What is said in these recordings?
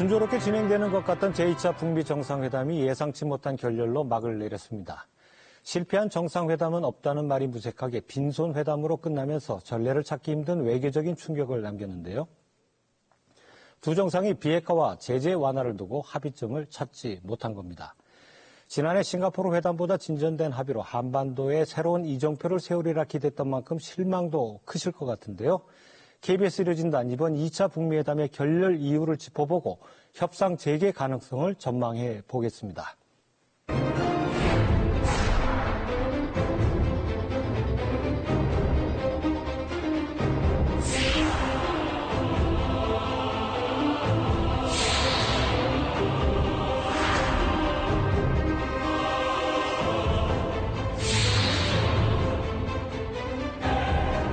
순조롭게 진행되는 것 같던 제2차 북미 정상회담이 예상치 못한 결렬로 막을 내렸습니다. 실패한 정상회담은 없다는 말이 무색하게 빈손회담으로 끝나면서 전례를 찾기 힘든 외교적인 충격을 남겼는데요. 두 정상이 비핵화와 제재 완화를 두고 합의점을 찾지 못한 겁니다. 지난해 싱가포르 회담보다 진전된 합의로 한반도에 새로운 이정표를 세우리라 기대했던 만큼 실망도 크실 것 같은데요. KBS 의료진단 이번 2차 북미 회담의 결렬 이유를 짚어보고 협상 재개 가능성을 전망해 보겠습니다.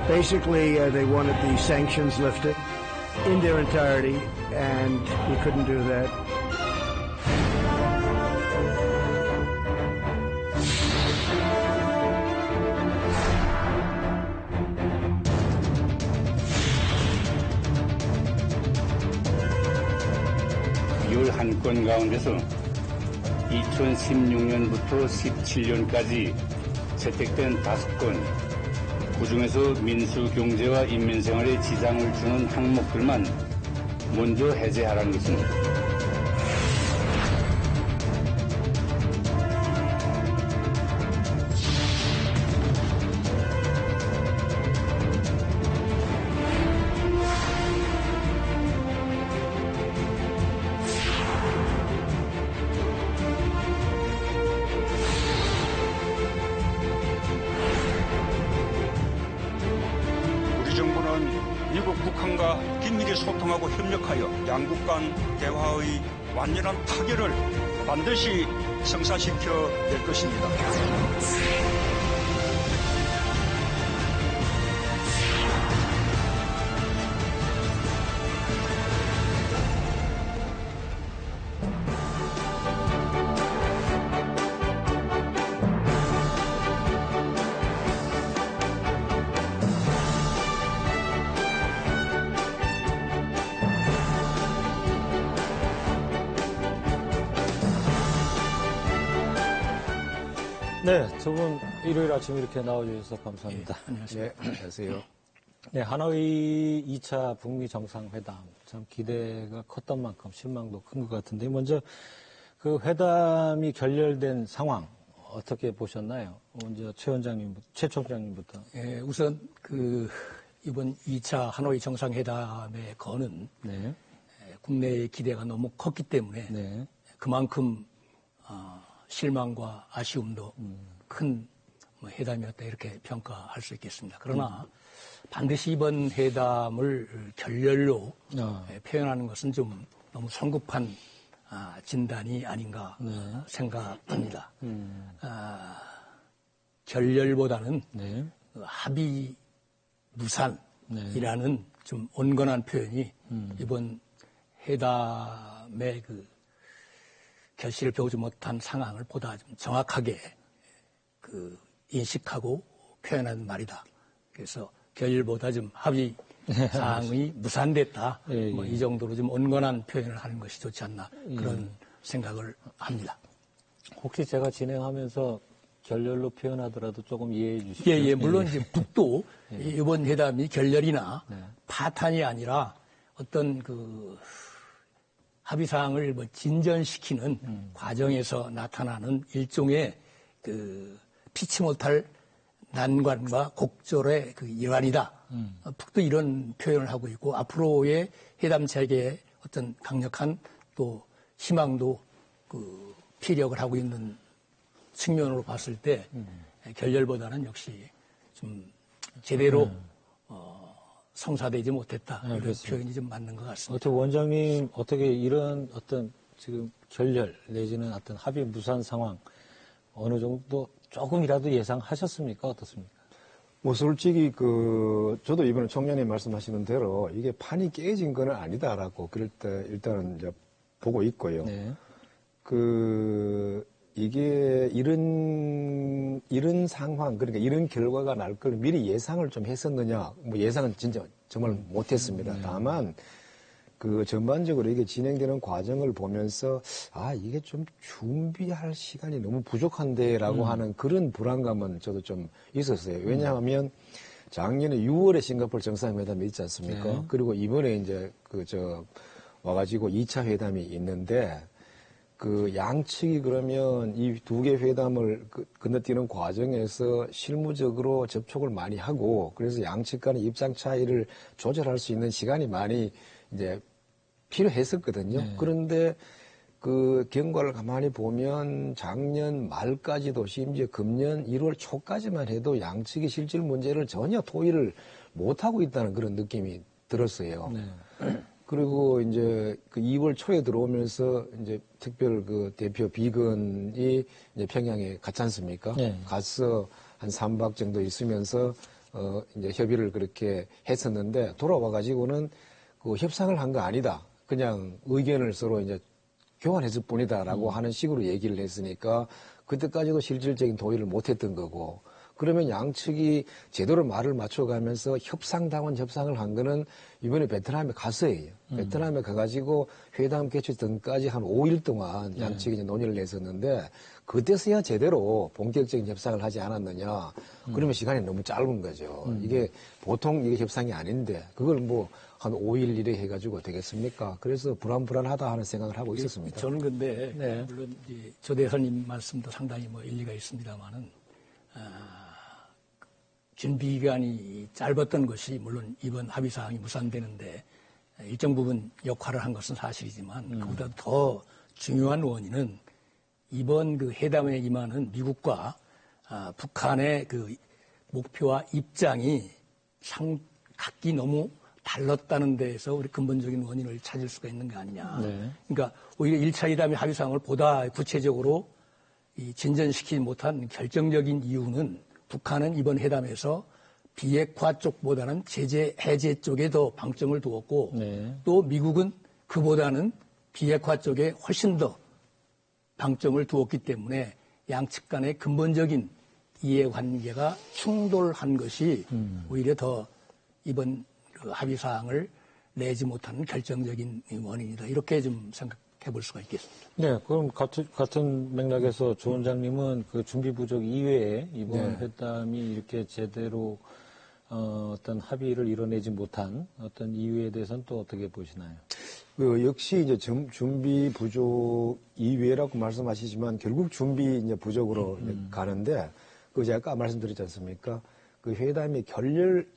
Basically, they wanted the sanctions lifted in their entirety, and we couldn't do that. 한 건 가운데서 2016년부터 17년까지 채택된 5건, 그중에서 민수 경제와 인민생활에 지장을 주는 항목들만 먼저 해제하라는 것입니다. 미국, 북한과 긴밀히 소통하고 협력하여 양국 간 대화의 완전한 타결을 반드시 성사시켜 낼 것입니다. 네, 두 분 일요일 아침 이렇게 나와주셔서 감사합니다. 네, 안녕하세요. 네, 안녕하세요. 네, 하노이 2차 북미 정상회담 참 기대가 컸던 만큼 실망도 큰 것 같은데 먼저 그 회담이 결렬된 상황 어떻게 보셨나요? 먼저 최 총장님부터. 예, 우선 이번 2차 하노이 정상회담의 건은 네. 국내의 기대가 너무 컸기 때문에 네. 그만큼 실망과 아쉬움도 큰 회담이었다 이렇게 평가할 수 있겠습니다. 그러나 반드시 이번 회담을 결렬로 표현하는 것은 좀 너무 성급한 진단이 아닌가 생각합니다. 결렬보다는 네. 합의 무산이라는 좀 온건한 표현이 이번 회담의 결실을 펴지 못한 상황을 보다 좀 정확하게 인식하고 표현한 말이다. 그래서 결렬보다 좀 합의 사항이 무산됐다. 예, 이 정도로 좀 온건한 표현을 하는 것이 좋지 않나 그런 생각을 합니다. 혹시 제가 진행하면서 결렬로 표현하더라도 조금 이해해 주시죠. 예, 물론 이제 북도 이번 회담이 결렬이나 파탄이 아니라 어떤 합의사항을 진전시키는 과정에서 나타나는 일종의 피치 못할 난관과 곡절의 일환이다. 북도 이런 표현을 하고 있고 앞으로의 회담 체계에 어떤 강력한 또 희망도 피력을 하고 있는 측면으로 봤을 때 결렬보다는 역시 좀 제대로 성사되지 못했다. 이런 그렇습니다. 표현이 좀 맞는 것 같습니다. 어떻게 원장님 어떻게 이런 어떤 지금 결렬 내지는 어떤 합의 무산 상황 어느 정도 조금이라도 예상하셨습니까? 어떻습니까? 뭐 솔직히 저도 이번에 총장님 말씀하시는 대로 이게 판이 깨진 건 아니다라고 그럴 때 일단은 이제 보고 있고요. 네. 이게 이런 상황, 그러니까 이런 결과가 날 걸 미리 예상을 좀 했었느냐, 뭐 예상은 진짜 정말 못했습니다. 다만, 그 전반적으로 이게 진행되는 과정을 보면서 이게 좀 준비할 시간이 너무 부족한데라고 하는 그런 불안감은 저도 좀 있었어요. 왜냐하면 작년에 6월에 싱가포르 정상회담이 있지 않습니까? 네. 그리고 이번에 이제 와가지고 2차 회담이 있는데 그 양측이 그러면 이 두 개 회담을 건너뛰는 과정에서 실무적으로 접촉을 많이 하고 그래서 양측 간의 입장 차이를 조절할 수 있는 시간이 많이 이제 필요했었거든요. 네. 그런데 그 경과를 가만히 보면 작년 말까지도 심지어 금년 1월 초까지만 해도 양측이 실질 문제를 전혀 토의를 못하고 있다는 그런 느낌이 들었어요. 네. 그리고 이제 그 2월 초에 들어오면서 이제 특별 그 대표 비건이 이제 평양에 갔지 않습니까? 네. 가서 한 3박 정도 있으면서 이제 협의를 그렇게 했었는데 돌아와 가지고는 그 협상을 한 거 아니다. 그냥 의견을 서로 이제 교환했을 뿐이다라고 하는 식으로 얘기를 했으니까 그때까지도 실질적인 동의를 못했던 거고 그러면 양측이 제대로 말을 맞춰가면서 협상다운 협상을 한 거는 이번에 베트남에 가서예요. 베트남에 가가지고 회담 개최 전까지 한 5일 동안 양측이 이제 논의를 했었는데 그때서야 제대로 본격적인 협상을 하지 않았느냐. 그러면 시간이 너무 짧은 거죠. 이게 보통 이게 협상이 아닌데 그걸 뭐 한 5일 이래 해가지고 되겠습니까? 그래서 불안하다 하는 생각을 하고 있었습니다. 저는 근데 네. 물론 이제 조 대사님 말씀도 상당히 뭐 일리가 있습니다만은 준비 기간이 짧았던 것이 물론 이번 합의 사항이 무산되는데 일정 부분 역할을 한 것은 사실이지만 그보다 더 중요한 원인은 이번 그 회담에 임하는 미국과 북한의 그 목표와 입장이 각기 너무 달랐다는 데에서 우리 근본적인 원인을 찾을 수가 있는 거 아니냐. 네. 그러니까 오히려 1차 회담의 합의 사항을 보다 구체적으로 진전시키지 못한 결정적인 이유는 북한은 이번 회담에서 비핵화 쪽보다는 제재 해제 쪽에 더 방점을 두었고 네. 또 미국은 그보다는 비핵화 쪽에 훨씬 더 방점을 두었기 때문에 양측 간의 근본적인 이해관계가 충돌한 것이 오히려 더 이번 그 합의 사항을 내지 못하는 결정적인 원인이다. 이렇게 좀 생각해 볼 수가 있겠습니다. 네, 그럼 같은 맥락에서 조 원장님은 그 준비 부족 이외에 이번 회담이 이렇게 제대로 어떤 합의를 이뤄내지 못한 어떤 이유에 대해서는 또 어떻게 보시나요? 역시 이제 준비 부족 이외라고 말씀하시지만 결국 준비 이제 부족으로 이제 가는데 그 제가 아까 말씀드렸지 않습니까? 그 회담이 결렬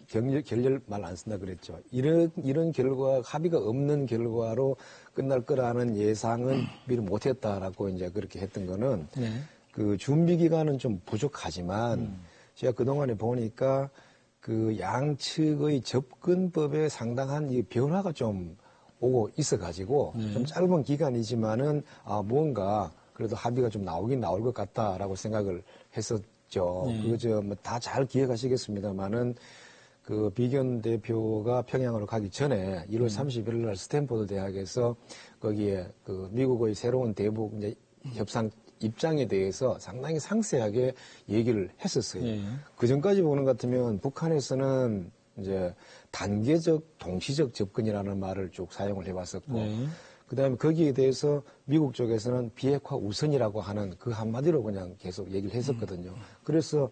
말 안 쓴다 그랬죠. 이런 결과, 합의가 없는 결과로 끝날 거라는 예상은 미리 못했다라고 이제 그렇게 했던 거는 네. 그 준비 기간은 좀 부족하지만 제가 그동안에 보니까 그 양측의 접근법에 상당한 이 변화가 좀 오고 있어가지고 좀 짧은 기간이지만은 뭔가 그래도 합의가 좀 나오긴 나올 것 같다라고 생각을 했었죠. 그거 뭐 다 잘 기억하시겠습니다만은 그 비견 대표가 평양으로 가기 전에 1월 31일 날 스탠포드 대학에서 거기에 그 미국의 새로운 대북 이제 협상 입장에 대해서 상당히 상세하게 얘기를 했었어요. 그 전까지 보는 것 같으면 북한에서는 이제 단계적, 동시적 접근이라는 말을 쭉 사용을 해왔었고, 그다음에 거기에 대해서 미국 쪽에서는 비핵화 우선이라고 하는 그 한마디로 그냥 계속 얘기를 했었거든요. 그래서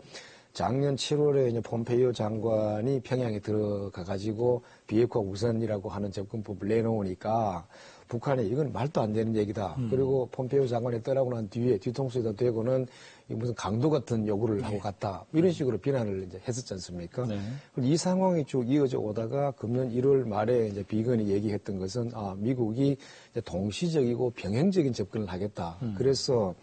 작년 7월에 이제 폼페이오 장관이 평양에 들어가 가지고 비핵화 우선이라고 하는 접근법을 내놓으니까 북한에 이건 말도 안 되는 얘기다. 그리고 폼페이오 장관이 떠나고 난 뒤에 뒤통수에다 대고는 무슨 강도 같은 요구를 하고 갔다. 이런 식으로 비난을 이제 했었지 않습니까? 이 상황이 쭉 이어져 오다가 금년 1월 말에 이제 비건이 얘기했던 것은 미국이 이제 동시적이고 병행적인 접근을 하겠다. 그래서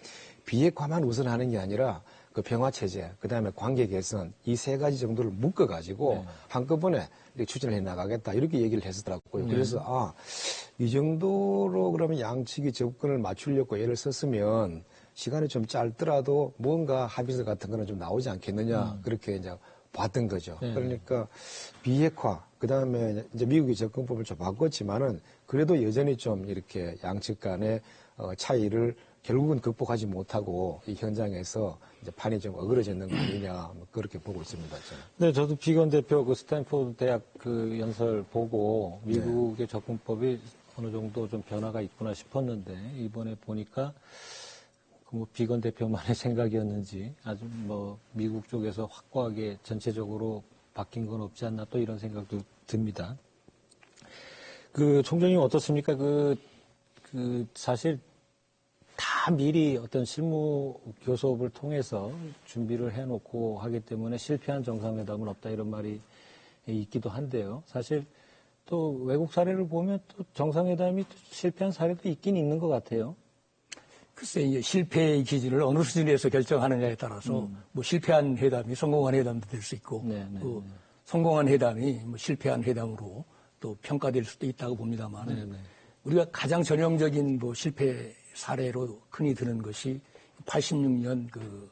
비핵화만 우선하는 게 아니라 그 평화 체제, 그 다음에 관계 개선 이 세 가지 정도를 묶어가지고 한꺼번에 이렇게 추진을 해 나가겠다 이렇게 얘기를 했었더라고요. 그래서 이 정도로 그러면 양측이 접근을 맞추려고 애를 썼으면 시간이 좀 짧더라도 뭔가 합의서 같은 거는 좀 나오지 않겠느냐 그렇게 이제 봤던 거죠. 그러니까 비핵화, 그 다음에 이제 미국이 접근법을 좀 바꿨지만은 그래도 여전히 좀 이렇게 양측 간의 차이를 결국은 극복하지 못하고 이 현장에서 이제 판이 좀 어그러졌는 거 아니냐 뭐 그렇게 보고 있습니다. 저는. 네, 저도 비건 대표 그 스탠포드 대학 그 연설 보고 미국의 접근법이 어느 정도 좀 변화가 있구나 싶었는데 이번에 보니까 뭐 비건 대표만의 생각이었는지 아주 뭐 미국 쪽에서 확고하게 전체적으로 바뀐 건 없지 않나 또 이런 생각도 듭니다. 그 총장님 어떻습니까? 사실 다 미리 어떤 실무 교섭을 통해서 준비를 해놓고 하기 때문에 실패한 정상회담은 없다 이런 말이 있기도 한데요. 사실 또 외국 사례를 보면 또 정상회담이 또 실패한 사례도 있긴 있는 것 같아요. 글쎄, 이제 실패의 기준을 어느 수준에서 결정하느냐에 따라서 뭐 실패한 회담이 성공한 회담도 될 수 있고, 또 성공한 회담이 뭐 실패한 회담으로 또 평가될 수도 있다고 봅니다만, 우리가 가장 전형적인 뭐 실패 사례로 흔히 드는 것이 86년 그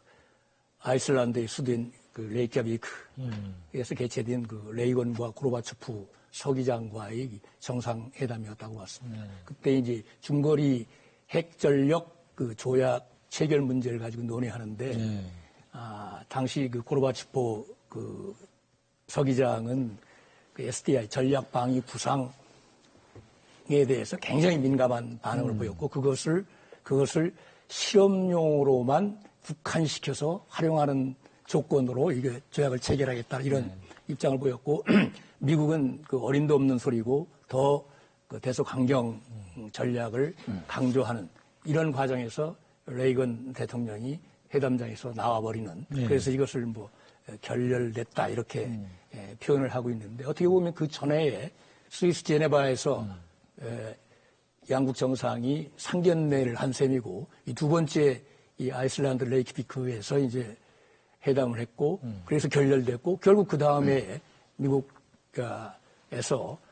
아이슬란드의 수도인 그 레이캬비크에서 개최된 그 레이건과 고르바초프 서기장과의 정상회담이었다고 봤습니다. 그때 이제 중거리 핵전력 그 조약 체결 문제를 가지고 논의하는데, 당시 그 고르바초프 그 서기장은 그 SDI 전략 방위 구상에 대해서 굉장히 민감한 반응을 보였고, 그것을 실험용으로만 국한시켜서 활용하는 조건으로 이게 조약을 체결하겠다 이런 입장을 보였고, 미국은 그 어림도 없는 소리고 더 그 대서강경 전략을 강조하는 이런 과정에서 레이건 대통령이 회담장에서 나와버리는, 그래서 이것을 뭐 결렬됐다 이렇게 표현을 하고 있는데, 어떻게 보면 그 전에 스위스 제네바에서 양국 정상이 상견례를 한 셈이고, 이 두 번째 이 아이슬란드 레이키비크에서 이제 회담을 했고, 그래서 결렬됐고, 결국 그 다음에 미국에서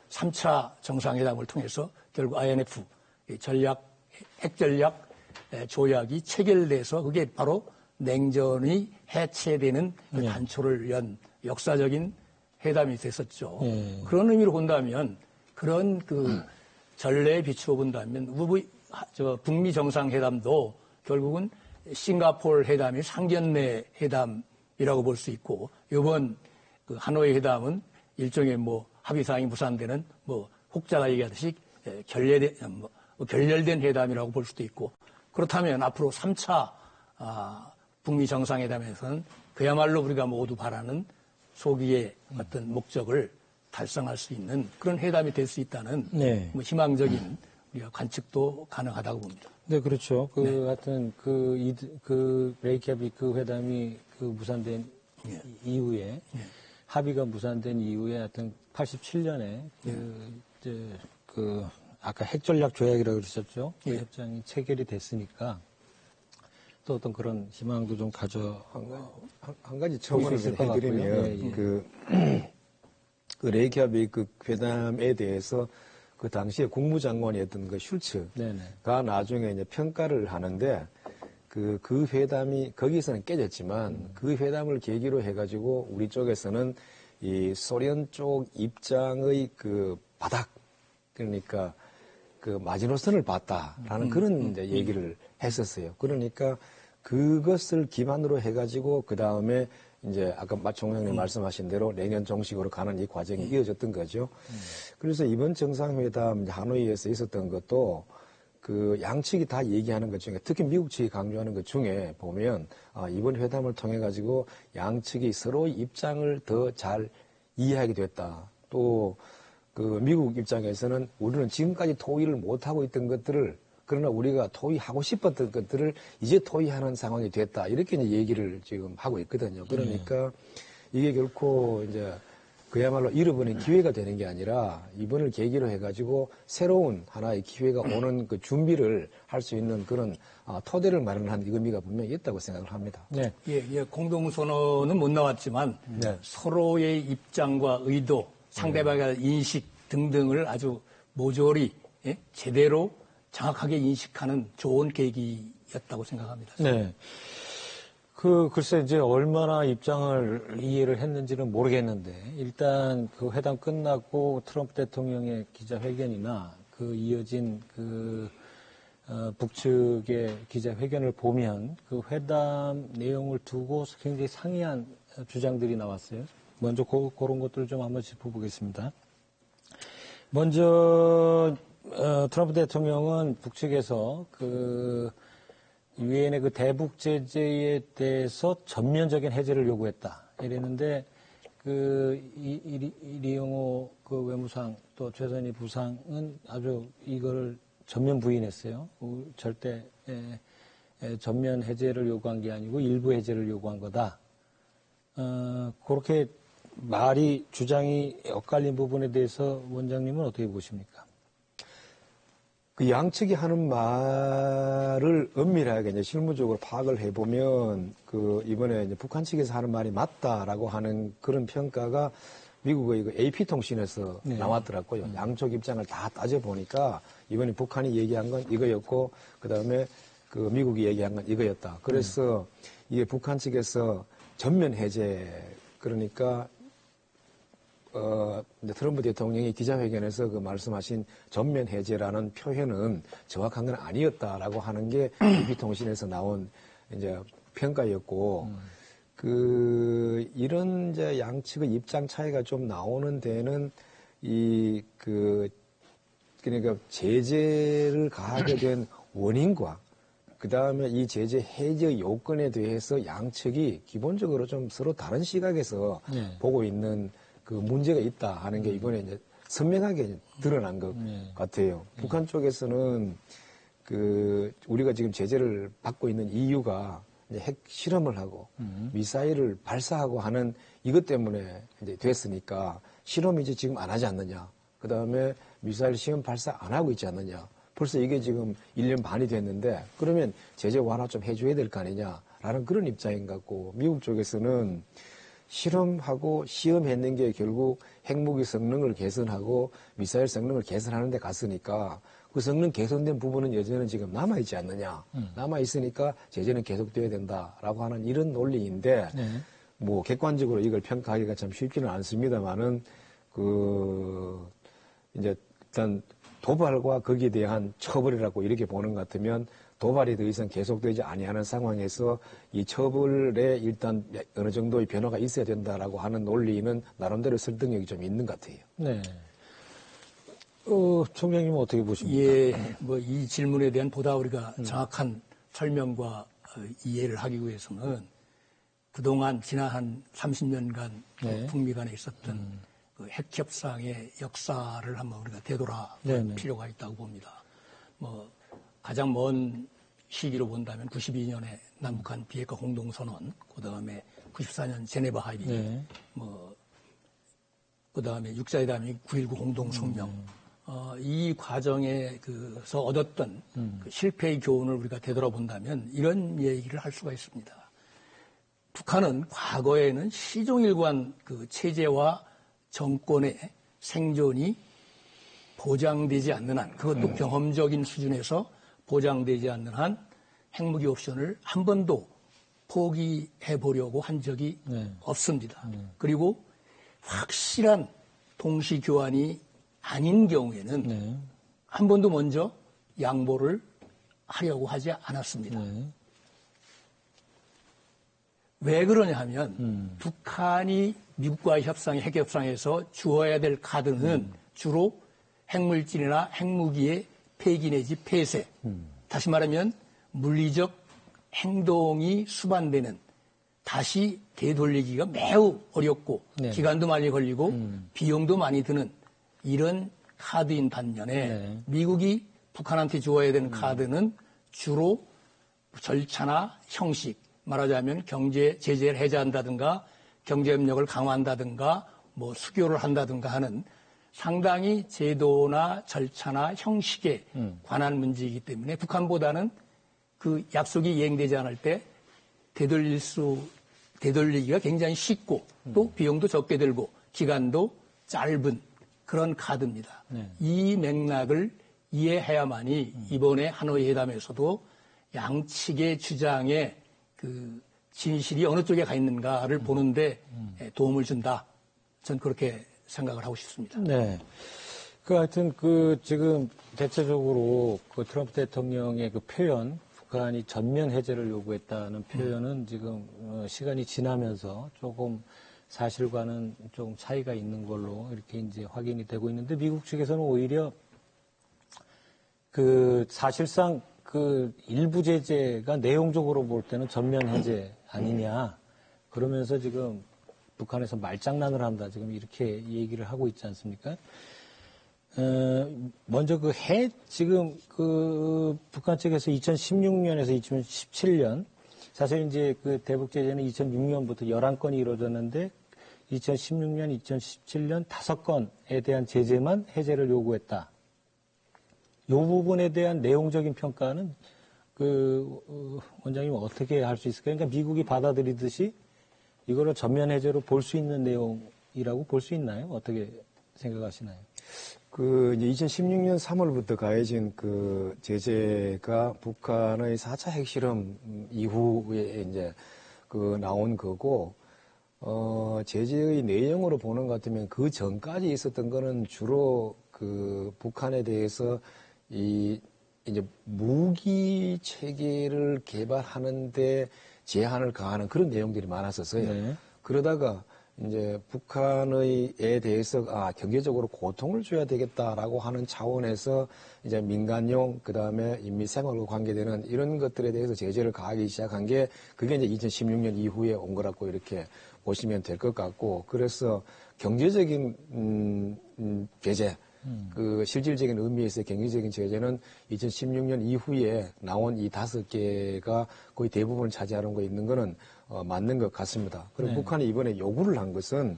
3차 정상회담을 통해서 결국 INF 핵전략 조약이 체결돼서 그게 바로 냉전이 해체되는 그 단초를 연 역사적인 회담이 됐었죠. 그런 의미로 본다면, 그런 그 전례에 비추어 본다면 북미 정상회담도 결국은 싱가포르 회담이 상견례 회담이라고 볼 수 있고, 이번 그 하노이 회담은 일종의 뭐 합의사항이 무산되는 뭐 혹자가 얘기하듯이 결렬된 회담이라고 볼 수도 있고, 그렇다면 앞으로 3차 북미 정상회담에서는 그야말로 우리가 모두 바라는 소기의 어떤 목적을 달성할 수 있는 그런 회담이 될 수 있다는 뭐 희망적인 우리가 관측도 가능하다고 봅니다. 네, 그렇죠. 하여튼 그 레이캬비크 회담이 그 무산된 이후에 합의가 무산된 이후에 하여튼 87년에 아까 핵전략 조약이라고 그러셨죠. 그 협정이 체결이 됐으니까 또 어떤 그런 희망도 좀 한 가지 첨언을 해드리면 그 레이캬비크 회담에 대해서 그 당시에 국무장관이었던 그 슐츠가 나중에 이제 평가를 하는데 그 회담이 거기서는 깨졌지만 그 회담을 계기로 해가지고 우리 쪽에서는 이 소련 쪽 입장의 그 바닥, 그러니까 그 마지노선을 봤다라는 그런 이제 얘기를 했었어요. 그러니까 그것을 기반으로 해가지고 그 다음에 이제 아까 마 총장님 말씀하신 대로 내년 정식으로 가는 이 과정이 이어졌던 거죠. 그래서 이번 정상회담 하노이에서 있었던 것도 그 양측이 다 얘기하는 것 중에, 특히 미국 측이 강조하는 것 중에 보면 이번 회담을 통해 가지고 양측이 서로의 입장을 더 잘 이해하게 됐다. 또 그 미국 입장에서는 우리는 지금까지 토의를 못 하고 있던 것들을, 그러나 우리가 토의하고 싶었던 것들을 이제 토의하는 상황이 됐다. 이렇게 이제 얘기를 지금 하고 있거든요. 그러니까 이게 결코 이제 그야말로 잃어버린 기회가 되는 게 아니라 이번을 계기로 해가지고 새로운 하나의 기회가 오는 그 준비를 할 수 있는 그런 토대를 마련하는 의미가 분명히 있다고 생각을 합니다. 네. 공동선언은 못 나왔지만 서로의 입장과 의도, 상대방의 인식 등등을 아주 모조리 제대로 정확하게 인식하는 좋은 계기였다고 생각합니다. 네. 글쎄, 이제 얼마나 입장을 이해를 했는지는 모르겠는데, 일단 그 회담 끝나고 트럼프 대통령의 기자회견이나 그 이어진 북측의 기자회견을 보면 그 회담 내용을 두고 굉장히 상이한 주장들이 나왔어요. 먼저 그런 것들을 좀 한번 짚어보겠습니다. 먼저 트럼프 대통령은 북측에서 그 유엔의 그 대북 제재에 대해서 전면적인 해제를 요구했다. 이랬는데 그 이리용호 그 외무상 또 최선희 부상은 아주 이거를 전면 부인했어요. 절대 전면 해제를 요구한 게 아니고 일부 해제를 요구한 거다. 그렇게 주장이 엇갈린 부분에 대해서 원장님은 어떻게 보십니까? 그 양측이 하는 말을 엄밀하게 이제 실무적으로 파악을 해보면 그 이번에 이제 북한 측에서 하는 말이 맞다라고 하는 그런 평가가 미국의 그 AP통신에서 네. 나왔더라고요. 양쪽 입장을 다 따져보니까 이번에 북한이 얘기한 건 이거였고 그다음에 그 미국이 얘기한 건 이거였다. 그래서 이게 북한 측에서 전면 해제 그러니까 이제 트럼프 대통령이 기자회견에서 그 말씀하신 전면 해제라는 표현은 정확한 건 아니었다라고 하는 게 AP통신에서 나온 이제 평가였고, 이런 이제 양측의 입장 차이가 좀 나오는 데는 그러니까 제재를 가하게 된 원인과 그 다음에 이 제재 해제 요건에 대해서 양측이 기본적으로 좀 서로 다른 시각에서 보고 있는 그 문제가 있다 하는 게 이번에 이제 선명하게 드러난 것 같아요. 북한 쪽에서는 우리가 지금 제재를 받고 있는 이유가 이제 핵 실험을 하고 미사일을 발사하고 하는 이것 때문에 이제 됐으니까 실험 이제 지금 안 하지 않느냐. 그 다음에 미사일 시험 발사 안 하고 있지 않느냐. 벌써 이게 지금 1년 반이 됐는데 그러면 제재 완화 좀 해줘야 될 거 아니냐라는 그런 입장인 것 같고 미국 쪽에서는 실험하고 시험했는 게 결국 핵무기 성능을 개선하고 미사일 성능을 개선하는 데 갔으니까 그 성능 개선된 부분은 여전히 지금 남아있지 않느냐. 남아있으니까 제재는 계속돼야 된다라고 하는 이런 논리인데 뭐 객관적으로 이걸 평가하기가 참 쉽지는 않습니다만은 이제 일단 도발과 거기에 대한 처벌이라고 이렇게 보는 것 같으면 도발이 더 이상 계속되지 아니하는 상황에서 이 처벌에 일단 어느 정도의 변화가 있어야 된다라고 하는 논리는 나름대로 설득력이 좀 있는 것 같아요. 네. 총장님은 어떻게 보십니까? 예, 뭐 이 질문에 대한 보다 우리가 정확한 설명과 이해를 하기 위해서는 그동안 지난 한 30년간 북미 간에 있었던 그 핵협상의 역사를 한번 우리가 되돌아볼 필요가 있다고 봅니다. 뭐 가장 먼 시기로 본다면 92년에 남북한 비핵화 공동선언, 그 다음에 94년 제네바 합의, 그 다음에 육자회담이 9.19 공동성명, 이 과정에서 얻었던 그 실패의 교훈을 우리가 되돌아본다면 이런 얘기를 할 수가 있습니다. 북한은 과거에는 시종일관 그 체제와 정권의 생존이 보장되지 않는 한, 그것도 경험적인 수준에서 보장되지 않는 한 핵무기 옵션을 한 번도 포기해 보려고 한 적이 없습니다. 그리고 확실한 동시 교환이 아닌 경우에는 한 번도 먼저 양보를 하려고 하지 않았습니다. 왜 그러냐 하면 북한이 미국과의 협상의 핵협상에서 주어야 될 카드는 주로 핵물질이나 핵무기의 폐기 내지 폐쇄, 다시 말하면 물리적 행동이 수반되는 다시 되돌리기가 매우 어렵고 기간도 많이 걸리고 비용도 많이 드는 이런 카드인 반면에 미국이 북한한테 주어야 되는 카드는 주로 절차나 형식, 말하자면 경제 제재를 해제한다든가 경제협력을 강화한다든가 뭐 수교를 한다든가 하는 상당히 제도나 절차나 형식에 관한 문제이기 때문에 북한보다는 그 약속이 이행되지 않을 때 되돌리기가 굉장히 쉽고 또 비용도 적게 들고 기간도 짧은 그런 카드입니다. 이 맥락을 이해해야만이 이번에 하노이 회담에서도 양측의 주장에 그 진실이 어느 쪽에 가 있는가를 보는데 도움을 준다. 전 그렇게 생각을 하고 싶습니다. 네. 하여튼 지금 대체적으로 트럼프 대통령의 표현, 북한이 전면 해제를 요구했다는 표현은 지금 시간이 지나면서 조금 사실과는 좀 차이가 있는 걸로 이렇게 이제 확인이 되고 있는데, 미국 측에서는 오히려 사실상 일부 제재가 내용적으로 볼 때는 전면 해제 아니냐, 그러면서 지금 북한에서 말장난을 한다, 지금 이렇게 얘기를 하고 있지 않습니까? 먼저 지금 북한 측에서 2016년에서 2017년, 사실 이제 대북 제재는 2006년부터 11건이 이루어졌는데, 2016년, 2017년 5건에 대한 제재만 해제를 요구했다. 이 부분에 대한 내용적인 평가는 원장님 어떻게 할 수 있을까요? 그러니까 미국이 받아들이듯이 이거를 전면 해제로 볼 수 있는 내용이라고 볼 수 있나요? 어떻게 생각하시나요? 이제 2016년 3월부터 가해진 제재가 북한의 4차 핵실험 이후에 이제 나온 거고, 제재의 내용으로 보는 것 같으면 그 전까지 있었던 거는 주로 북한에 대해서 이제 무기 체계를 개발하는데 제한을 가하는 그런 내용들이 많았었어요. 네. 그러다가 이제 북한에 대해서 경제적으로 고통을 줘야 되겠다라고 하는 차원에서 이제 민간용, 그 다음에 인민 생활과 관계되는 이런 것들에 대해서 제재를 가하기 시작한 게 그게 이제 2016년 이후에 온 거라고 이렇게 보시면 될 것 같고, 그래서 경제적인 제재, 실질적인 의미에서의 경제적인 제재는 2016년 이후에 나온 이 5개가 거의 대부분을 차지하는 거 있는 거는 맞는 것 같습니다. 그리고 네. 북한이 이번에 요구를 한 것은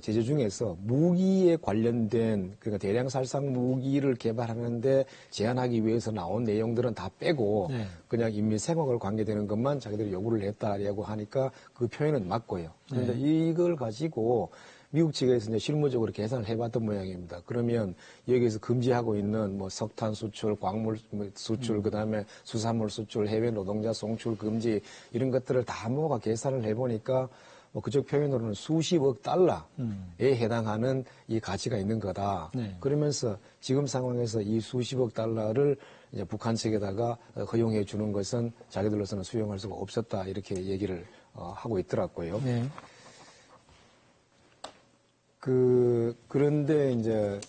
제재 중에서 무기에 관련된, 그러니까 대량 살상 무기를 개발하는데 제한하기 위해서 나온 내용들은 다 빼고 네. 그냥 인민 생활과 관계되는 것만 자기들이 요구를 했다라고 하니까 그 표현은 맞고요. 그런데 네. 이걸 가지고 미국 측에서 이제 실무적으로 계산을 해봤던 모양입니다. 그러면 여기에서 금지하고 있는 석탄 수출, 광물 수출, 그다음에 수산물 수출, 해외 노동자 송출 금지 이런 것들을 다 모아 계산을 해보니까 그쪽 표현으로는 수십억 달러에 해당하는 이 가치가 있는 거다. 네. 그러면서 지금 상황에서 이 수십억 달러를 이제 북한 측에다가 허용해 주는 것은 자기들로서는 수용할 수가 없었다 이렇게 얘기를 하고 있더라고요. 네. 그런데 이제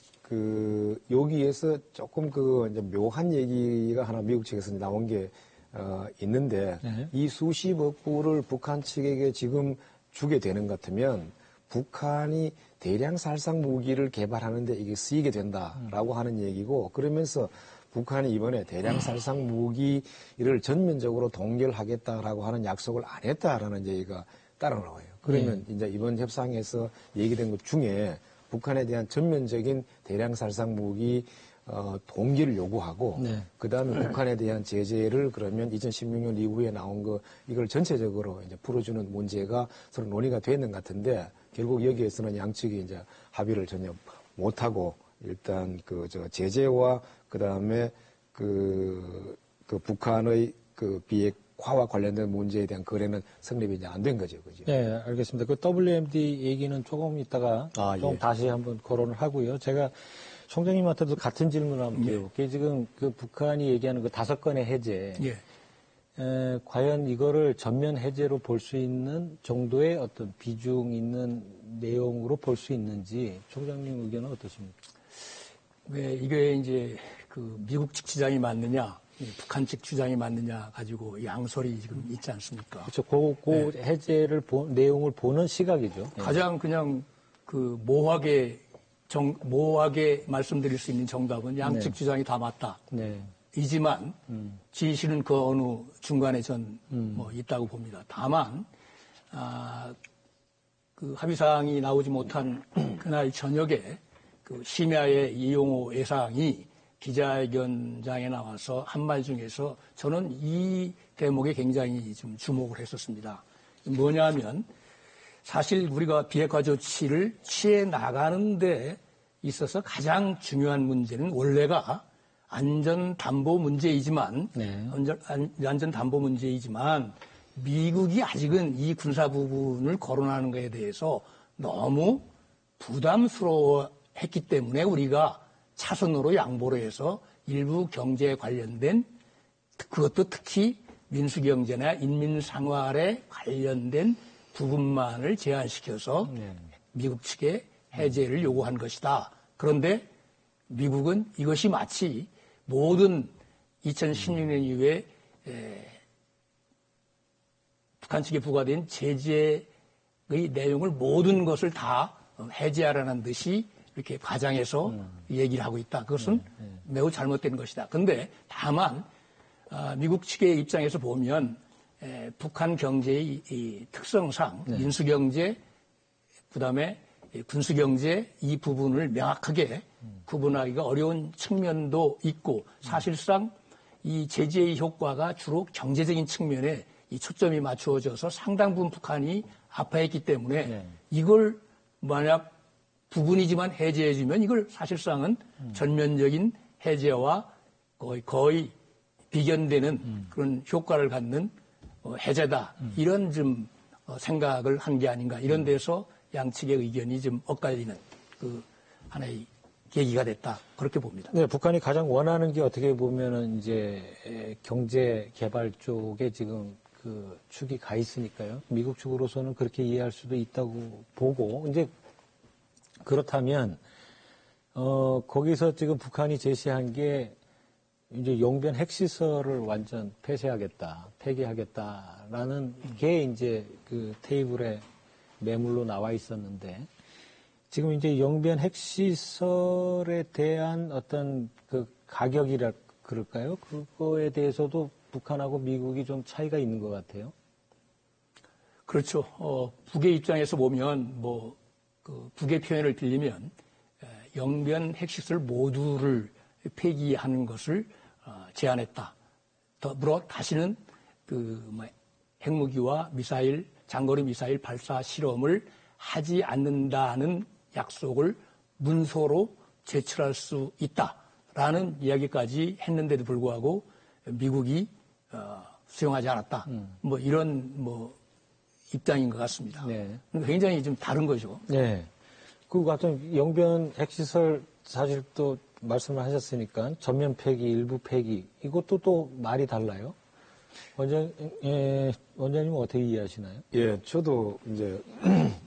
여기에서 조금 이제 묘한 얘기가 하나 미국 측에서 나온 게 있는데 네. 이 수십억 불을 북한 측에게 지금 주게 되는 것 같으면 북한이 대량 살상 무기를 개발하는데 이게 쓰이게 된다라고 하는 얘기고, 그러면서 북한이 이번에 대량 살상 무기를 전면적으로 동결하겠다라고 하는 약속을 안 했다라는 얘기가 따라 나와요. 그러면 이제 이번 협상에서 얘기된 것 중에 북한에 대한 전면적인 대량 살상 무기 동기를 요구하고 네. 그다음에 북한에 대한 제재를 그러면 2016년 이후에 나온 이걸 전체적으로 이제 풀어주는 문제가 서로 논의가 되는 것 같은데, 결국 여기에서는 양측이 이제 합의를 전혀 못하고 일단 제재와 그다음에 북한의 비핵화와 관련된 문제에 대한 거래는 성립이 이제 안 된 거죠, 그죠? 네, 알겠습니다. WMD 얘기는 조금 이따가 좀 예. 다시 한번 거론을 하고요. 제가 총장님한테도 같은 질문을 한번 드려볼게요. 지금 북한이 얘기하는 5건의 해제, 예. 과연 이거를 전면 해제로 볼 수 있는 정도의 어떤 비중 있는 내용으로 볼 수 있는지 총장님 의견은 어떠십니까? 네, 이게 이제 미국 측 주장이 맞느냐, 북한 측 주장이 맞느냐 가지고 양설이 지금 있지 않습니까? 그렇죠. 네. 해제를 내용을 보는 시각이죠. 가장 그냥 모호하게 말씀드릴 수 있는 정답은 양측 네. 주장이 다 맞다. 네. 이지만 진실은 그 어느 중간에 전 있다고 봅니다. 다만 합의사항이 나오지 못한 그날 저녁에 심야의 이용호 외상이 기자회견장에 나와서 한 말 중에서 저는 이 대목에 굉장히 좀 주목을 했었습니다. 뭐냐면 사실 우리가 비핵화 조치를 취해 나가는 데 있어서 가장 중요한 문제는 원래가 안전담보 문제이지만 네. 안전담보 문제이지만 미국이 아직은 이 군사 부분을 거론하는 것에 대해서 너무 부담스러워 했기 때문에 우리가 차선으로 양보를 해서 일부 경제에 관련된 그것도 특히 민수경제나 인민생활에 관련된 부분만을 제한시켜서 미국 측에 해제를 요구한 것이다. 그런데 미국은 이것이 마치 모든 2016년 이후에 북한 측에 부과된 제재의 내용을 모든 것을 다 해제하라는 듯이 이렇게 과장해서 얘기를 하고 있다. 그것은 매우 잘못된 것이다. 그런데 다만 미국 측의 입장에서 보면 북한 경제의 이 특성상 민수경제, 그다음에 군수경제 이 부분을 명확하게 구분하기가 어려운 측면도 있고 사실상 이 제재의 효과가 주로 경제적인 측면에 이 초점이 맞추어져서 상당 부분 북한이 아파했기 때문에 이걸 만약 부분이지만 해제해주면 이걸 사실상은 전면적인 해제와 거의 비견되는 그런 효과를 갖는 해제다. 이런 좀 생각을 한 게 아닌가. 이런 데서 양측의 의견이 좀 엇갈리는 그 하나의 계기가 됐다. 그렇게 봅니다. 네, 북한이 가장 원하는 게 어떻게 보면은 이제 경제 개발 쪽에 지금 그 축이 가 있으니까요. 미국 측으로서는 그렇게 이해할 수도 있다고 보고 이제 그렇다면 거기서 지금 북한이 제시한 게 이제 용변 핵시설을 완전 폐쇄하겠다, 폐기하겠다라는 게 이제 그 테이블에 매물로 나와 있었는데 지금 이제 용변 핵시설에 대한 어떤 그 가격이라 그럴까요? 그거에 대해서도 북한하고 미국이 좀 차이가 있는 것 같아요. 그렇죠. 북의 입장에서 보면 그 북의 표현을 빌리면 영변 핵시설 모두를 폐기하는 것을 제안했다. 더불어 다시는 핵무기와 미사일, 장거리 미사일 발사 실험을 하지 않는다는 약속을 문서로 제출할 수 있다라는 이야기까지 했는데도 불구하고 미국이 수용하지 않았다. 이런 입장인 것 같습니다. 네. 굉장히 좀 다른 거죠. 네. 그 같은 영변 핵시설 사실 또 말씀을 하셨으니까 전면 폐기, 일부 폐기 이것도 또 말이 달라요. 원장님은 어떻게 이해하시나요? 예, 저도 이제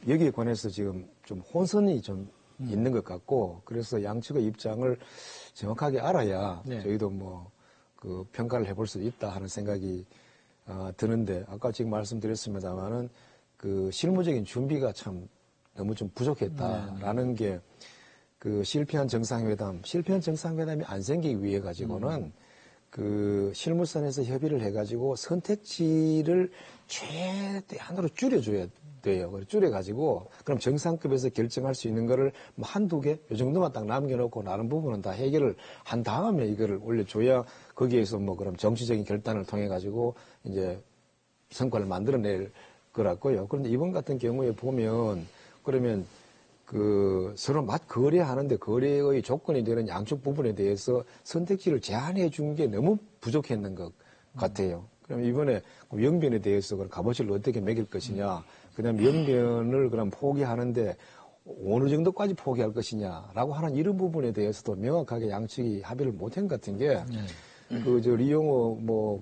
여기에 관해서 지금 좀 혼선이 좀 있는 것 같고 그래서 양측의 입장을 정확하게 알아야 저희도 그 평가를 해볼 수 있다 하는 생각이 드는데 아까 지금 말씀드렸습니다만은 그 실무적인 준비가 참 너무 좀 부족했다라는 게 그 실패한 정상회담이 안 생기기 위해 가지고는 그 실무선에서 협의를 해가지고 선택지를 최대한으로 줄여줘야 돼요. 줄여가지고 그럼 정상급에서 결정할 수 있는 거를 한두 개, 이 정도만 딱 남겨놓고 다른 부분은 다 해결을 한 다음에 이거를 올려줘야 거기에서 그럼 정치적인 결단을 통해가지고 이제 성과를 만들어낼 거라고요. 그런데 이번 같은 경우에 보면 그러면 그 서로 거래하는데 거래의 조건이 되는 양쪽 부분에 대해서 선택지를 제한해 준 게 너무 부족했는 것 같아요. 그럼 이번에 영변에 대해서 그럼 값어치를 어떻게 매길 것이냐, 그다음에 영변을 그럼 포기하는데 어느 정도까지 포기할 것이냐라고 하는 이런 부분에 대해서도 명확하게 양측이 합의를 못한 것 같은 게. 리용호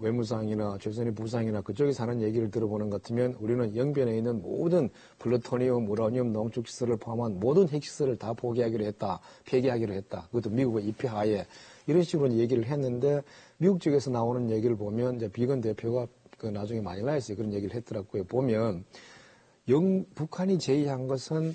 외무상이나 최선희 부상이나 그쪽에서 하는 얘기를 들어보는 것 같으면 우리는 영변에 있는 모든 플루토늄, 우라늄, 농축시설을 포함한 모든 핵시설을 다 포기하기로 했다, 폐기하기로 했다. 그것도 미국의 입회하에 이런 식으로 얘기를 했는데 미국 쪽에서 나오는 얘기를 보면 이제 비건 대표가 그 나중에 마닐라에서 그런 얘기를 했더라고요. 보면 북한이 제의한 것은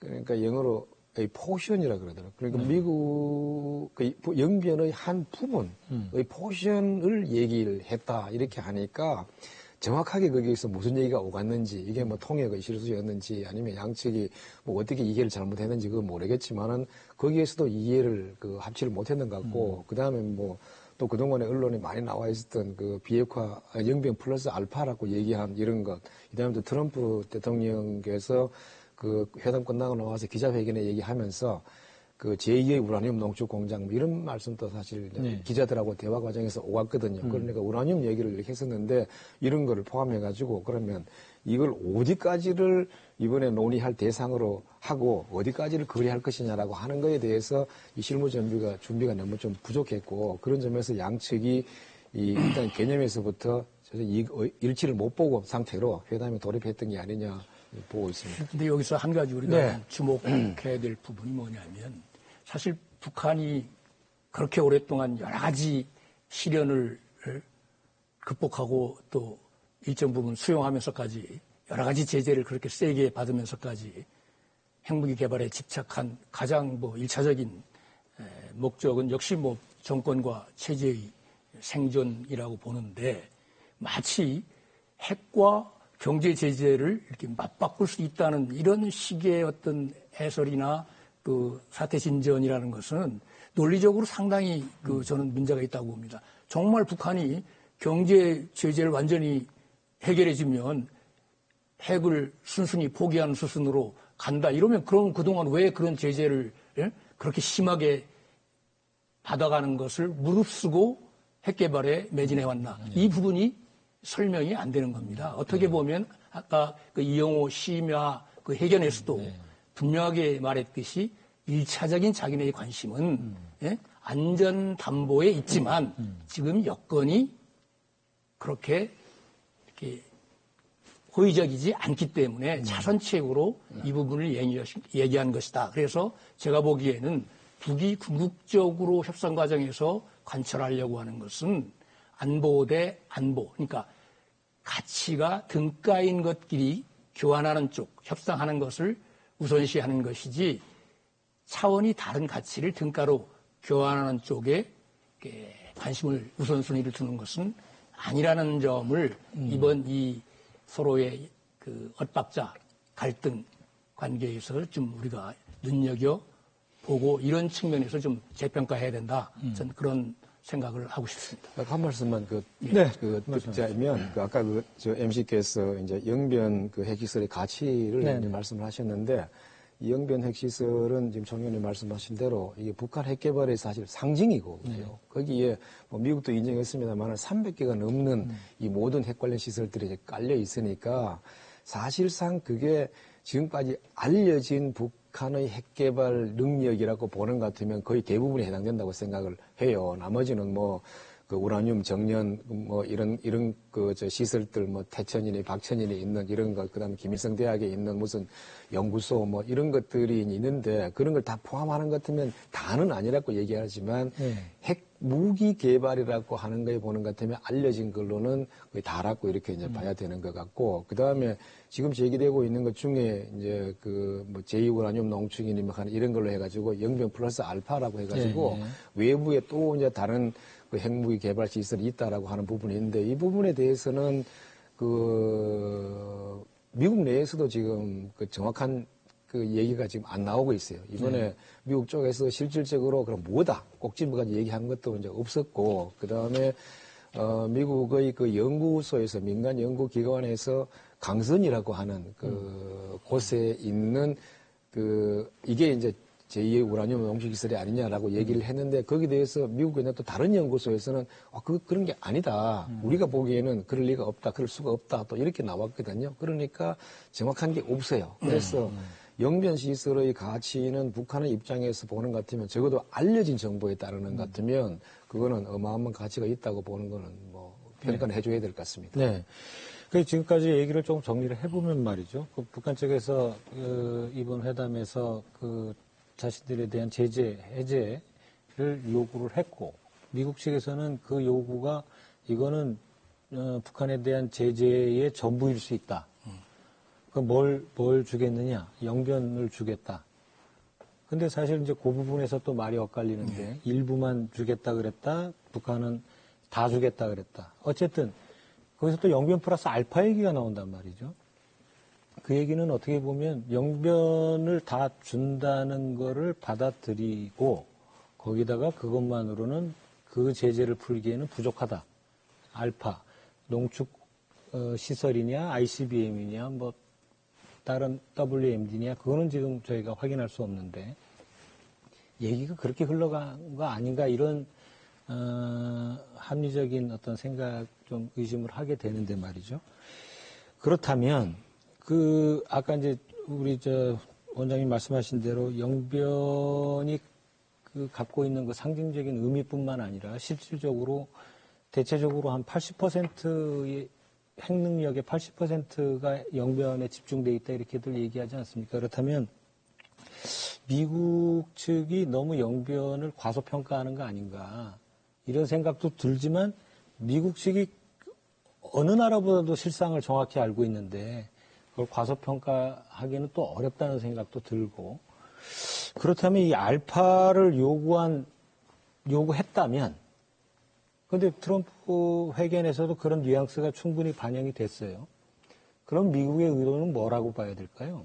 그러니까 영어로 포션이라 그러더라고요. 그러니까 미국 영변의 한 부분의 포션을 얘기를 했다 이렇게 하니까 정확하게 거기에서 무슨 얘기가 오갔는지 이게 통역의 실수였는지 아니면 양측이 어떻게 이해를 잘못했는지 그건 모르겠지만은 거기에서도 이해를 합치를 못했는 것 같고 그 다음에 또 그동안에 언론에 많이 나와 있었던 그 비핵화 영변 플러스 알파라고 얘기한 이런 것, 그 다음에 또 트럼프 대통령께서 그 회담 끝나고 나와서 기자회견에 얘기하면서 그 제2의 우라늄 농축 공장 뭐 이런 말씀도 사실 네. 기자들하고 대화 과정에서 오갔거든요. 그러니까 우라늄 얘기를 이렇게 했었는데 이런 거를 포함해가지고 그러면 이걸 어디까지를 이번에 논의할 대상으로 하고 어디까지를 거래할 것이냐라고 하는 거에 대해서 이 실무 준비가 너무 좀 부족했고 그런 점에서 양측이 일단 개념에서부터 일치를 못 보고 상태로 회담에 돌입했던 게 아니냐 보고 있습니다. 근데 여기서 한 가지 우리가 네. 주목해야 될 부분이 뭐냐면 사실 북한이 그렇게 오랫동안 여러 가지 시련을 극복하고 또 일정 부분 수용하면서까지 여러 가지 제재를 그렇게 세게 받으면서까지 핵무기 개발에 집착한 가장 일차적인 목적은 역시 정권과 체제의 생존이라고 보는데 마치 핵과 경제 제재를 이렇게 맞바꿀 수 있다는 이런 식의 어떤 해설이나 그 사태 진전이라는 것은 논리적으로 상당히 저는 문제가 있다고 봅니다. 정말 북한이 경제 제재를 완전히 해결해주면 핵을 순순히 포기하는 수순으로 간다. 이러면 그럼 그동안 왜 그런 제재를 그렇게 심하게 받아가는 것을 무릅쓰고 핵 개발에 매진해왔나. 이 부분이 설명이 안 되는 겁니다. 어떻게 보면 아까 그 이영호 심야 그 해견에서도 분명하게 말했듯이 1차적인 자기네의 관심은 안전 담보에 있지만 지금 여건이 그렇게 이렇게 호의적이지 않기 때문에 차선책으로 이 부분을 얘기한 것이다. 그래서 제가 보기에는 북이 궁극적으로 협상 과정에서 관철하려고 하는 것은 안보 대 안보. 그러니까 가치가 등가인 것끼리 교환하는 쪽, 협상하는 것을 우선시하는 것이지 차원이 다른 가치를 등가로 교환하는 쪽에 관심을 우선순위를 두는 것은 아니라는 점을 이번 이 서로의 그 엇박자 갈등 관계에서 좀 우리가 눈여겨보고 이런 측면에서 좀 재평가해야 된다. 저는 그런 생각을 하고 싶습니다. 한 말씀만 듣자면 아까 저 MC께서 이제 영변 그 핵시설의 가치를 이제 말씀을 하셨는데 이 영변 핵시설은 지금 총장님 말씀하신 대로 이게 북한 핵 개발의 사실 상징이고 거기에 미국도 인정했습니다만 300개가 넘는 이 모든 핵 관련 시설들이 이제 깔려 있으니까 사실상 그게 지금까지 알려진 북한의 핵 개발 능력이라고 보는 것 같으면 거의 대부분이 해당된다고 생각을 해요. 나머지는 그 우라늄 정년 이런 저 시설들 태천이니 박천이니 있는 이런 것 그다음에 김일성 대학에 있는 무슨 연구소 이런 것들이 있는데 그런 걸 다 포함하는 것 같으면 다는 아니라고 얘기하지만 핵 무기 개발이라고 하는 거에 보는 것 같으면 알려진 걸로는 거의 다라고 이렇게 이제 봐야 되는 것 같고 그다음에 지금 제기되고 있는 것 중에 이제 제2 우라늄 농축이니 이런 걸로 해가지고 영변 플러스 알파라고 해가지고 외부에 또 이제 다른 그 핵무기 개발 시설이 있다라고 하는 부분이 있는데 이 부분에 대해서는 미국 내에서도 지금 정확한 그 얘기가 지금 안 나오고 있어요. 이번에 미국 쪽에서 실질적으로 그럼 뭐다 꼭 집어가지고 얘기한 것도 이제 없었고 그 다음에 미국의 그 연구소에서 민간 연구기관에서 강선이라고 하는 그 곳에 있는 이게 이제 제2의 우라늄 농축시설이 아니냐라고 얘기를 했는데 거기에 대해서 미국의 또 다른 연구소에서는 그런 게 아니다. 우리가 보기에는 그럴 리가 없다. 그럴 수가 없다. 또 이렇게 나왔거든요. 그러니까 정확한 게 없어요. 그래서 영변시설의 가치는 북한의 입장에서 보는 것 같으면 적어도 알려진 정보에 따르는 것 같으면 그거는 어마어마한 가치가 있다고 보는 거는 평가는 해줘야 될 것 같습니다. 네. 지금까지 얘기를 조금 정리를 해보면 말이죠. 북한 쪽에서 이번 회담에서 자신들에 대한 제재, 해제를 요구를 했고, 미국 측에서는 그 요구가 이거는 북한에 대한 제재의 전부일 수 있다. 뭘 주겠느냐? 영변을 주겠다. 근데 사실 이제 그 부분에서 또 말이 엇갈리는데, 일부만 주겠다 그랬다, 북한은 다 주겠다 그랬다. 어쨌든, 거기서 또 영변 플러스 알파 얘기가 나온단 말이죠. 그 얘기는 어떻게 보면 영변을 다 준다는 거를 받아들이고 거기다가 그것만으로는 그 제재를 풀기에는 부족하다. 알파, 농축 시설이냐, ICBM이냐, 다른 WMD냐, 그거는 지금 저희가 확인할 수 없는데 얘기가 그렇게 흘러간 거 아닌가 이런 합리적인 어떤 생각 좀 의심을 하게 되는데 말이죠. 그렇다면 아까 이제 우리 원장님 말씀하신 대로 영변이 갖고 있는 그 상징적인 의미뿐만 아니라 실질적으로 대체적으로 한 80%의 핵능력의 80%가 영변에 집중돼 있다 이렇게들 얘기하지 않습니까? 그렇다면 미국 측이 너무 영변을 과소평가하는 거 아닌가 이런 생각도 들지만 미국 측이 어느 나라보다도 실상을 정확히 알고 있는데 그걸 과소평가하기는 또 어렵다는 생각도 들고 그렇다면 이 알파를 요구했다면 근데 트럼프 회견에서도 그런 뉘앙스가 충분히 반영이 됐어요. 그럼 미국의 의도는 뭐라고 봐야 될까요?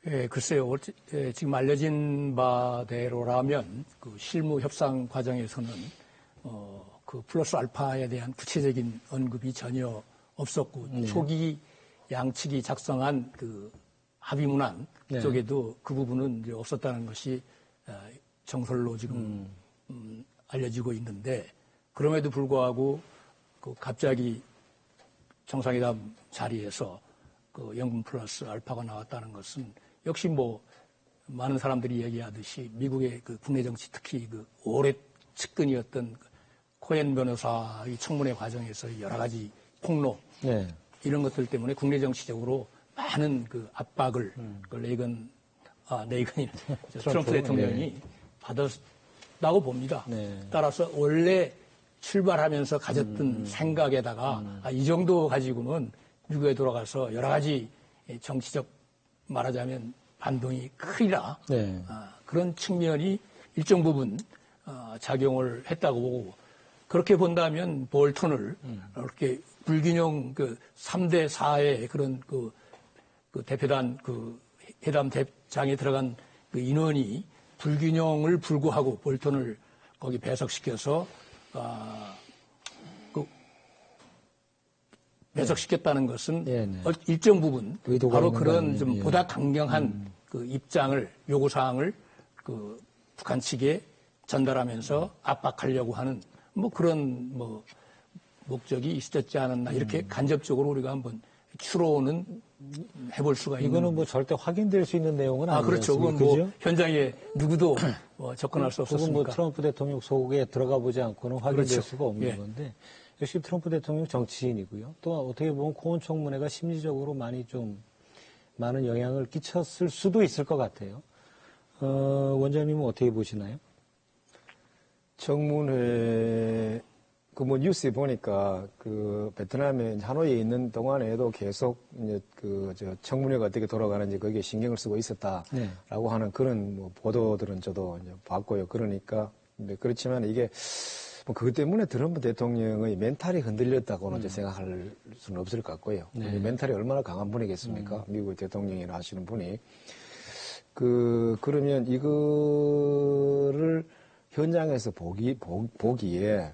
예, 글쎄요. 지금 알려진 바대로라면 그 실무 협상 과정에서는 그 플러스 알파에 대한 구체적인 언급이 전혀 없었고 네. 초기 양측이 작성한 그 합의 문안 네. 쪽에도 그 부분은 이제 없었다는 것이 정설로 지금 알려지고 있는데 그럼에도 불구하고 그 갑자기 정상회담 자리에서 그 영분 플러스 알파가 나왔다는 것은 역시 뭐 많은 사람들이 얘기하듯이 미국의 그 국내 정치 특히 그 오래 측근이었던 코엔 변호사의 청문회 과정에서 여러 가지 폭로 네. 이런 것들 때문에 국내 정치적으로 많은 그 압박을 그 레이건이 트럼프 대통령이 네. 받았다고 봅니다. 네. 따라서 원래 출발하면서 가졌던 생각에다가 이 정도 가지고는 미국에 돌아가서 여러 가지 정치적 말하자면 반동이 크리라 네. 그런 측면이 일정 부분 작용을 했다고 보고 그렇게 본다면 볼턴을 이렇게 불균형 그 3대 4의 그런 그 대표단 그 회담 대장에 들어간 그 인원이 불균형을 불구하고 볼턴을 거기 배석시켜서 배석시켰다는 것은 네네. 일정 부분 의도가 바로 있는 거 그런 아니에요? 좀 예. 보다 강경한 그 입장을 요구사항을 그 북한 측에 전달하면서 압박하려고 하는 뭐 그런 뭐 목적이 있었지 않았나 이렇게 간접적으로 우리가 한번 추론은 해볼 수가 있는. 이거는 뭐 절대 확인될 수 있는 내용은 아니에요. 그렇죠. 그건 뭐 현장에 누구도 접근할 수 그건 없었으니까. 뭐 트럼프 대통령 속에 들어가 보지 않고는 확인될 그렇죠. 수가 없는 예. 건데 역시 트럼프 대통령 정치인이고요. 또 어떻게 보면 코온 청문회가 심리적으로 많이 좀 많은 영향을 끼쳤을 수도 있을 것 같아요. 원장님은 어떻게 보시나요? 청문회 뭐 뉴스에 보니까 그 베트남에 하노이에 있는 동안에도 계속 이제 청문회가 어떻게 돌아가는지 거기에 신경을 쓰고 있었다라고 네. 하는 그런 뭐 보도들은 저도 이제 봤고요. 그러니까 그렇지만 이게 뭐 그것 때문에 트럼프 대통령의 멘탈이 흔들렸다고는 이제 생각할 수는 없을 것 같고요. 네. 멘탈이 얼마나 강한 분이겠습니까? 미국의 대통령이나 하시는 분이. 그러면 이거를 현장에서 보기에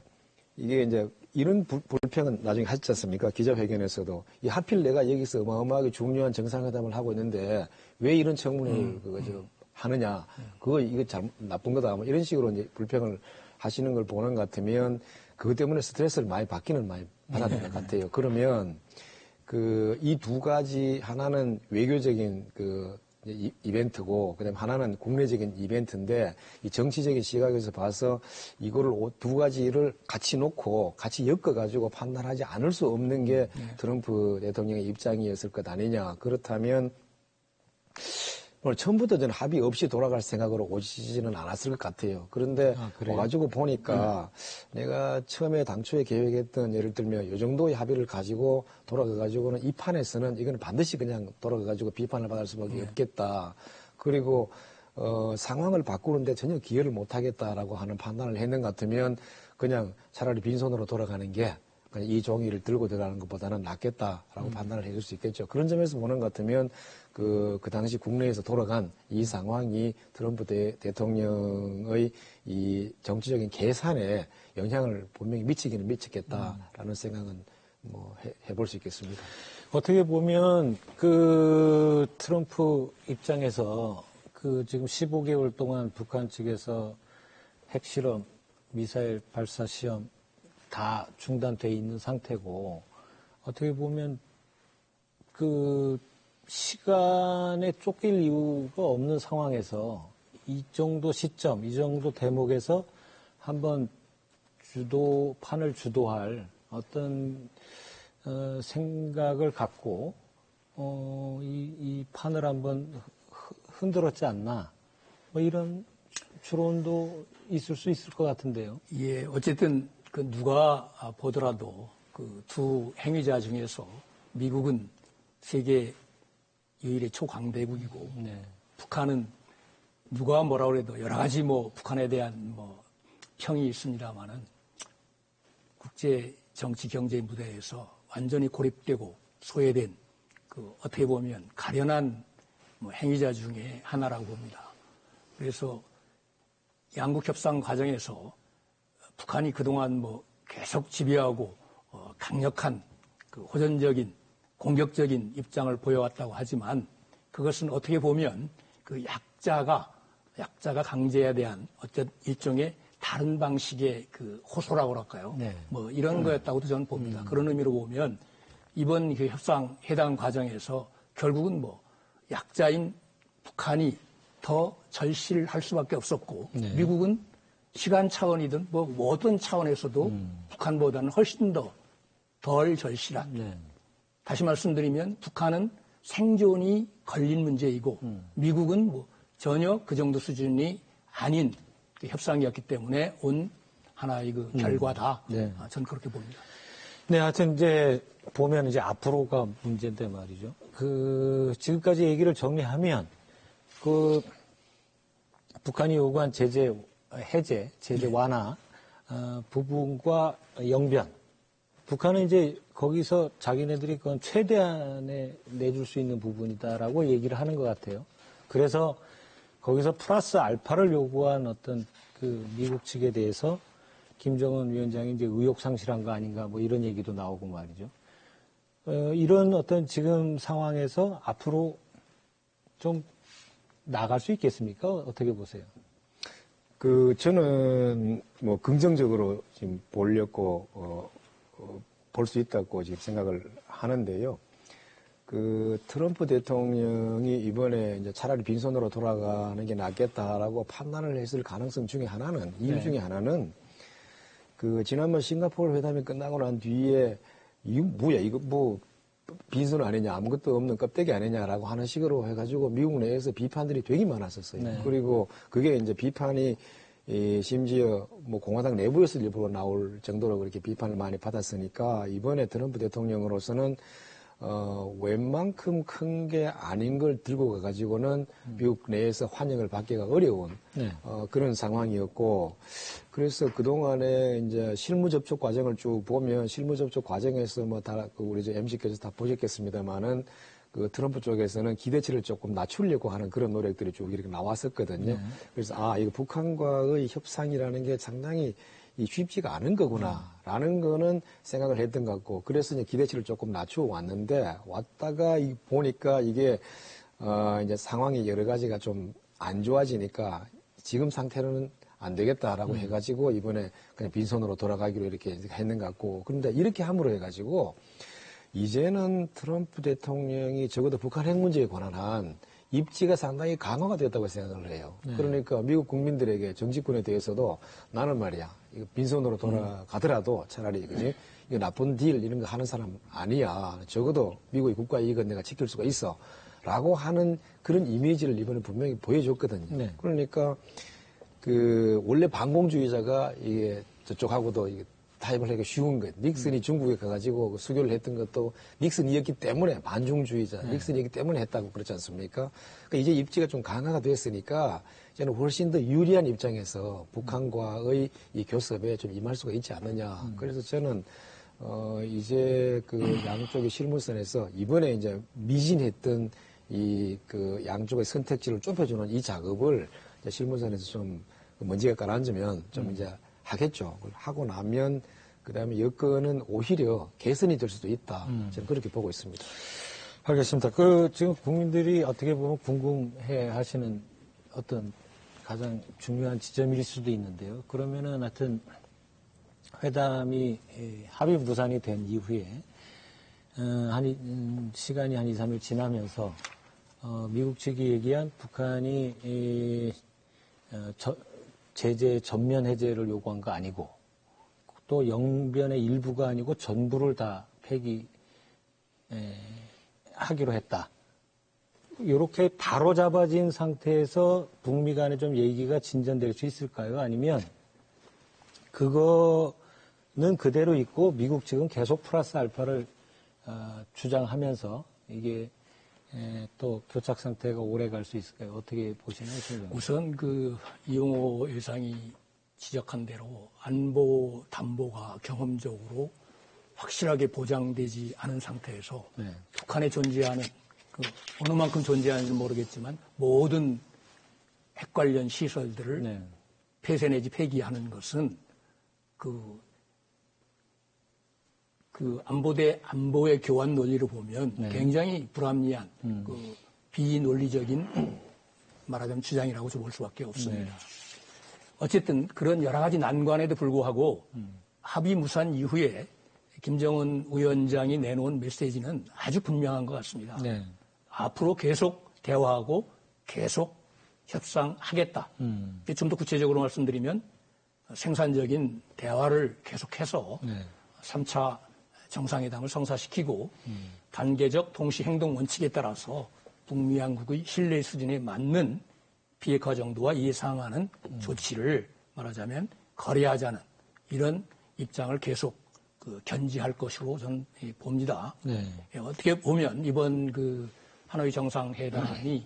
이게 이제 이런 불평은 나중에 하셨지 않습니까? 기자회견에서도. 하필 내가 여기서 어마어마하게 중요한 정상회담을 하고 있는데 왜 이런 청문회를 하느냐. 이거 나쁜 거다. 뭐 이런 식으로 이제 불평을 하시는 걸 보는 것 같으면 그것 때문에 스트레스를 많이 받기는 많이 받았던 것 같아요. 그러면 이 두 가지 하나는 외교적인 이벤트고, 그다음에 하나는 국내적인 이벤트인데, 이 정치적인 시각에서 봐서 이거를 두 가지를 같이 놓고 같이 엮어가지고 판단하지 않을 수 없는 게 트럼프 대통령의 입장이었을 것 아니냐. 그렇다면, 오늘 처음부터 저는 합의 없이 돌아갈 생각으로 오시지는 않았을 것 같아요. 그런데 와가지고 보니까 내가 처음에 당초에 계획했던 예를 들면 이 정도의 합의를 가지고 돌아가가지고는 이 판에서는 이거는 반드시 그냥 돌아가가지고 비판을 받을 수밖에 없겠다. 그리고 상황을 바꾸는데 전혀 기여를 못하겠다라고 하는 판단을 했는 것 같으면 그냥 차라리 빈손으로 돌아가는 게 그냥 이 종이를 들고 들어가는 것보다는 낫겠다라고 판단을 해줄 수 있겠죠. 그런 점에서 보는 것 같으면 그 당시 국내에서 돌아간 이 상황이 트럼프 대통령의 이 정치적인 계산에 영향을 분명히 미치기는 미쳤겠다라는 생각은 뭐 해볼 수 있겠습니다. 어떻게 보면 트럼프 입장에서 그 지금 15개월 동안 북한 측에서 핵실험, 미사일 발사 시험 다 중단돼 있는 상태고 어떻게 보면 그 시간에 쫓길 이유가 없는 상황에서 이 정도 시점, 이 정도 대목에서 한번 판을 주도할 어떤 생각을 갖고 이 판을 한번 흔들었지 않나 뭐 이런 추론도 있을 수 있을 것 같은데요. 예, 어쨌든 그 누가 보더라도 그 두 행위자 중에서 미국은 세계 유일의 초강대국이고 네. 북한은 누가 뭐라고 해도 여러 가지 뭐 북한에 대한 뭐 평이 있습니다만은 국제 정치 경제 무대에서 완전히 고립되고 소외된 그 어떻게 보면 가련한 뭐 행위자 중에 하나라고 봅니다. 그래서 양국 협상 과정에서 북한이 그동안 뭐 계속 지배하고 강력한 그 호전적인 공격적인 입장을 보여왔다고 하지만 그것은 어떻게 보면 그 약자가 강제에 대한 어떤 일종의 다른 방식의 그 호소라고 할까요? 네. 뭐 이런 거였다고도 저는 봅니다. 그런 의미로 보면 이번 그 회담 과정에서 결국은 뭐 약자인 북한이 더 절실할 수밖에 없었고 네. 미국은 시간 차원이든 뭐 어떤 차원에서도 북한보다는 훨씬 더 덜 절실한. 네. 다시 말씀드리면 북한은 생존이 걸린 문제이고 미국은 뭐 전혀 그 정도 수준이 아닌 그 협상이었기 때문에 온 하나의 그 결과다. 네. 저는 그렇게 봅니다. 네, 하여튼 이제 보면 이제 앞으로가 문제인데 말이죠. 그 지금까지 얘기를 정리하면 그 북한이 요구한 제재 해제, 제재 완화 부분과 영변. 북한은 이제 거기서 자기네들이 그건 최대한에 내줄 수 있는 부분이다라고 얘기를 하는 것 같아요. 그래서 거기서 플러스 알파를 요구한 어떤 그 미국 측에 대해서 김정은 위원장이 이제 의욕 상실한 거 아닌가 뭐 이런 얘기도 나오고 말이죠. 이런 어떤 지금 상황에서 앞으로 좀 나갈 수 있겠습니까? 어떻게 보세요? 저는 뭐 긍정적으로 지금 보려고 볼 수 있다고 지금 생각을 하는데요. 트럼프 대통령이 이번에 이제 차라리 빈손으로 돌아가는 게 낫겠다라고 판단을 했을 가능성 중에 하나는, 이유 중에 하나는, 지난번 싱가포르 회담이 끝나고 난 뒤에, 이거 뭐야, 이거 뭐, 빈손 아니냐, 아무것도 없는 껍데기 아니냐라고 하는 식으로 해가지고 미국 내에서 비판들이 되게 많았었어요. 네. 그리고 그게 이제 비판이 심지어 뭐 공화당 내부에서 일부러 나올 정도로 그렇게 비판을 많이 받았으니까 이번에 트럼프 대통령으로서는 웬만큼 큰 게 아닌 걸 들고 가가지고는 미국 내에서 환영을 받기가 어려운 네. 그런 상황이었고 그래서 그동안에 이제 실무 접촉 과정을 쭉 보면 실무 접촉 과정에서 뭐 다 우리 MC께서 다 보셨겠습니다만은 트럼프 쪽에서는 기대치를 조금 낮추려고 하는 그런 노력들이 쭉 이렇게 나왔었거든요. 그래서 이거 북한과의 협상이라는 게 상당히 쉽지가 않은 거구나라는 거는 생각을 했던 것 같고 그래서 이제 기대치를 조금 낮추어 왔는데 왔다가 보니까 이게 이제 상황이 여러 가지가 좀 안 좋아지니까 지금 상태로는 안 되겠다라고 해가지고 이번에 그냥 빈손으로 돌아가기로 이렇게 했는 것 같고 그런데 이렇게 함으로 해가지고 이제는 트럼프 대통령이 적어도 북한 핵 문제에 관한 입지가 상당히 강화가 되었다고 생각을 해요. 네. 그러니까 미국 국민들에게 정치권에 대해서도 나는 말이야, 이거 빈손으로 돌아가더라도 차라리, 그지? 이거 나쁜 딜 이런 거 하는 사람 아니야. 적어도 미국의 국가 이익은 내가 지킬 수가 있어. 라고 하는 그런 이미지를 이번에 분명히 보여줬거든요. 네. 그러니까 원래 반공주의자가 이게 저쪽하고도 이게 타협을 하기가 쉬운 거예요. 닉슨이 중국에 가가지고 수교를 했던 것도 닉슨이었기 때문에 반중주의자, 닉슨이었기 때문에 했다고 그렇지 않습니까? 그러니까 이제 입지가 좀 강화가 됐으니까 저는 훨씬 더 유리한 입장에서 북한과의 이 교섭에 좀 임할 수가 있지 않느냐. 그래서 저는 이제 양쪽의 실무선에서 이번에 이제 미진했던 양쪽의 선택지를 좁혀주는 이 작업을 이제 실무선에서 좀 먼지가 가라앉으면 좀 이제 하겠죠. 그걸 하고 나면 그다음에 여건은 오히려 개선이 될 수도 있다. 저는 그렇게 보고 있습니다. 알겠습니다. 지금 국민들이 어떻게 보면 궁금해 하시는 어떤 가장 중요한 지점일 수도 있는데요. 그러면은 하여튼 회담이 합의 무산이 된 이후에 시간이 한 2, 3일 지나면서 미국 측이 얘기한 북한이 제재 전면 해제를 요구한 거 아니고 또 영변의 일부가 아니고 전부를 다 폐기하기로 했다. 이렇게 바로 잡아진 상태에서 북미 간에 좀 얘기가 진전될 수 있을까요? 아니면 그거는 그대로 있고 미국 측은 계속 플러스 알파를 주장하면서 이게 또 교착 상태가 오래 갈 수 있을까요? 어떻게 보시나요? 우선 그 이용호 회장이 지적한 대로 안보 담보가 경험적으로 확실하게 보장되지 않은 상태에서 네. 북한에 존재하는 그 어느 만큼 존재하는지 모르겠지만 모든 핵 관련 시설들을 네. 폐쇄 내지 폐기하는 것은 그 안보의 교환 논리를 보면 네. 굉장히 불합리한 그 비논리적인 말하자면 주장이라고 볼 수밖에 없습니다. 네. 어쨌든 그런 여러 가지 난관에도 불구하고 합의 무산 이후에 김정은 위원장이 내놓은 메시지는 아주 분명한 것 같습니다. 네. 앞으로 계속 대화하고 계속 협상하겠다. 좀 더 구체적으로 말씀드리면 생산적인 대화를 계속해서 네. 3차 정상회담을 성사시키고 단계적 동시 행동 원칙에 따라서 북미 양국의 신뢰 수준에 맞는 비핵화 정도와 예상하는 조치를 말하자면 거래하자는 이런 입장을 계속 견지할 것으로 저는 봅니다. 네. 어떻게 보면 이번 하노이 정상회담이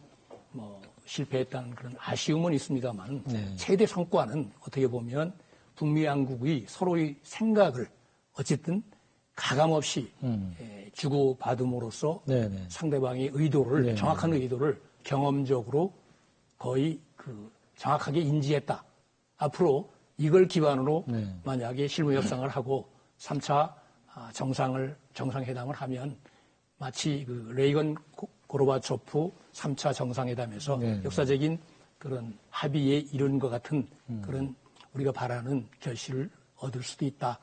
실패했다는 그런 아쉬움은 있습니다만 네. 최대 성과는 어떻게 보면 북미 양국의 서로의 생각을 어쨌든 가감없이 주고받음으로써 네네. 상대방의 의도를 네네. 정확한 의도를 경험적으로 거의 정확하게 인지했다. 앞으로 이걸 기반으로 네. 만약에 실무 협상을 하고 3차 정상회담을 하면 마치 레이건 고르바초프 3차 정상회담에서 네. 역사적인 그런 합의에 이른 것 같은 그런 우리가 바라는 결실을 얻을 수도 있다.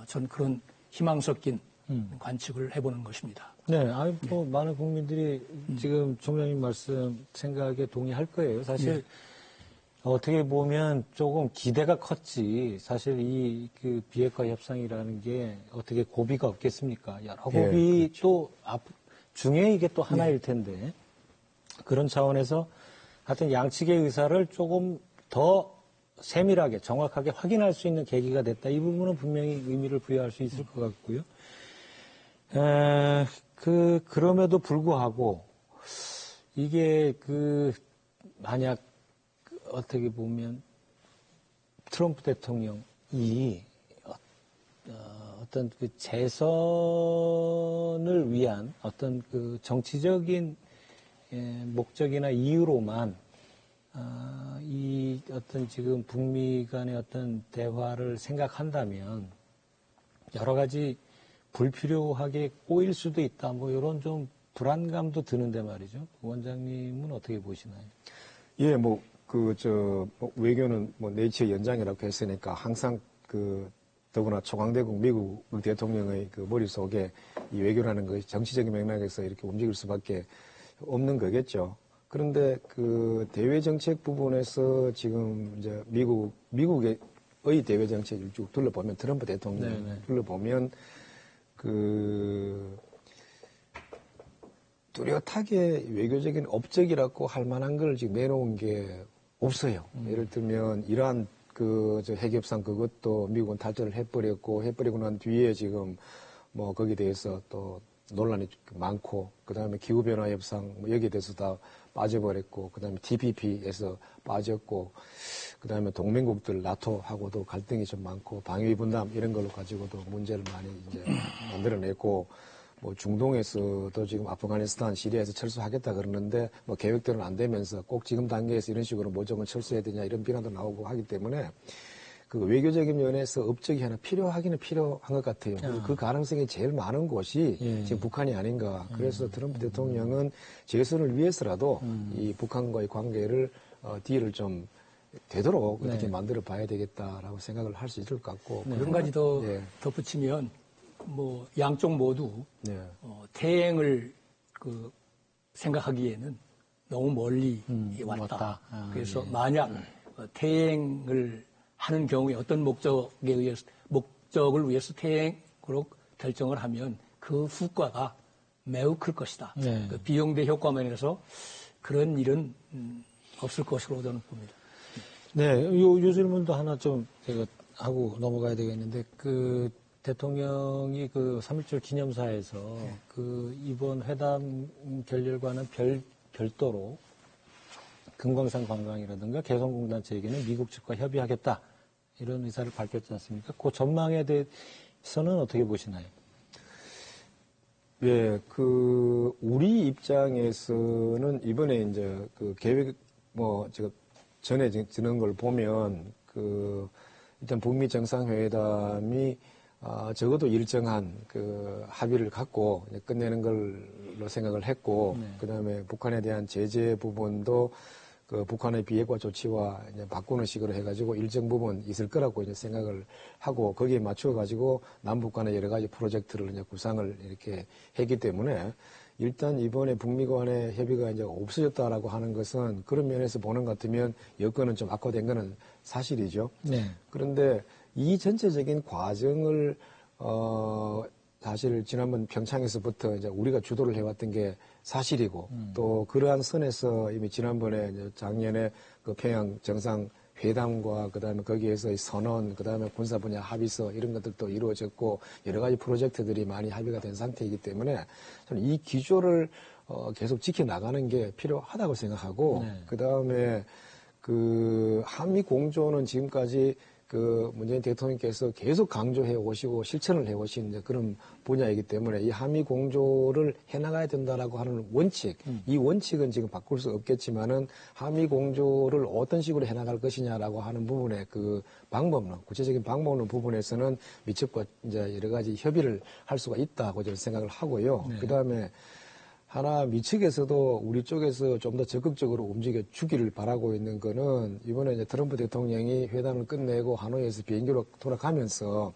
전 그런 희망 섞인 관측을 해보는 것입니다. 네, 많은 국민들이 지금 총장님 말씀 생각에 동의할 거예요. 사실 네. 어떻게 보면 조금 기대가 컸지. 사실 비핵화 협상이라는 게 어떻게 고비가 없겠습니까? 여러 고비 또 중에 이게 또 하나일 텐데 그런 차원에서 하여튼 양측의 의사를 조금 더 세밀하게 정확하게 확인할 수 있는 계기가 됐다. 이 부분은 분명히 의미를 부여할 수 있을 것 같고요. 그럼에도 불구하고 이게 만약 어떻게 보면 트럼프 대통령이 어떤 재선을 위한 어떤 정치적인 목적이나 이유로만 이 어떤 지금 북미 간의 어떤 대화를 생각한다면 여러 가지 불필요하게 꼬일 수도 있다. 이런 좀 불안감도 드는데 말이죠. 원장님은 어떻게 보시나요? 예, 외교는 네이처의 연장이라고 했으니까 항상 더구나 초강대국 미국 대통령의 머릿속에 이 외교라는 것이 정치적인 맥락에서 이렇게 움직일 수밖에 없는 거겠죠. 그런데 대외 정책 부분에서 지금 이제 미국의 대외 정책을 쭉 둘러보면 트럼프 대통령 둘러보면 뚜렷하게 외교적인 업적이라고 할 만한 걸 지금 내놓은 게 없어요. 예를 들면 이러한 핵협상 그것도 미국은 탈퇴를 해버리고 난 뒤에 지금 거기에 대해서 또 논란이 많고 그다음에 기후변화 협상 여기에 대해서 다 빠져버렸고 그다음에 TPP에서 빠졌고 그다음에 동맹국들 나토하고도 갈등이 좀 많고 방위 분담 이런 걸로 가지고도 문제를 많이 이제 만들어냈고 중동에서도 지금 아프가니스탄, 시리아에서 철수하겠다 그러는데 계획대로는 안 되면서 꼭 지금 단계에서 이런 식으로 모종을 철수해야 되냐 이런 비난도 나오고 하기 때문에 외교적인 면에서 업적이 하나 필요하기는 필요한 것 같아요. 그 가능성이 제일 많은 곳이 지금 북한이 아닌가. 그래서 트럼프 대통령은 재선을 위해서라도 이 북한과의 관계를 딜을 좀 되도록 네. 어떻게 만들어 봐야 되겠다라고 생각을 할 수 있을 것 같고. 한 가지 더 예. 덧붙이면 뭐 양쪽 모두 네. 태행을 생각하기에는 너무 멀리 왔다. 왔다. 아, 그래서 예. 만약 태행을 하는 경우에 어떤 목적을 위해서 태행으로 결정을 하면 그 후과가 매우 클 것이다. 네. 그 비용 대 효과 면에서 그런 일은 없을 것으로 저는 봅니다. 네, 요 질문도 하나 좀 제가 하고 넘어가야 되겠는데, 대통령이 3.1절 기념사에서 이번 회담 결렬과는 별도로 금강산 관광이라든가 개성공단 재개는 미국 측과 협의하겠다. 이런 의사를 밝혔지 않습니까? 그 전망에 대해서는 어떻게 보시나요? 예, 우리 입장에서는 이번에 이제 계획, 제가 전에 드는 걸 보면, 일단 북미 정상회담이, 적어도 일정한 합의를 갖고 끝내는 걸로 생각을 했고, 네. 그 다음에 북한에 대한 제재 부분도 북한의 비핵화 조치와 이제 바꾸는 식으로 해가지고 일정 부분 있을 거라고 이제 생각을 하고 거기에 맞춰가지고 남북 간의 여러 가지 프로젝트를 이제 구상을 이렇게 했기 때문에 일단 이번에 북미 간의 협의가 이제 없어졌다라고 하는 것은 그런 면에서 보는 것 같으면 여건은 좀 악화된 거는 사실이죠. 네. 그런데 이 전체적인 과정을 사실 지난번 평창에서부터 이제 우리가 주도를 해왔던 게 사실이고 또 그러한 선에서 이미 지난번에 이제 작년에 평양 정상 회담과 그다음에 거기에서의 선언, 그다음에 군사 분야 합의서 이런 것들도 이루어졌고 여러 가지 프로젝트들이 많이 합의가 된 상태이기 때문에 저는 이 기조를 계속 지켜나가는 게 필요하다고 생각하고 네. 그다음에 한미 공조는 지금까지 문재인 대통령께서 계속 강조해 오시고 실천을 해 오신 이제 그런 분야이기 때문에 이 한미 공조를 해나가야 된다라고 하는 원칙, 이 원칙은 지금 바꿀 수 없겠지만은 한미 공조를 어떤 식으로 해나갈 것이냐라고 하는 부분에 구체적인 방법론 부분에서는 미측과 이제 여러 가지 협의를 할 수가 있다고 저는 생각을 하고요. 네. 그 다음에 하나 미측에서도 우리 쪽에서 좀 더 적극적으로 움직여 주기를 바라고 있는 거는 이번에 이제 트럼프 대통령이 회담을 끝내고 하노이에서 비행기로 돌아가면서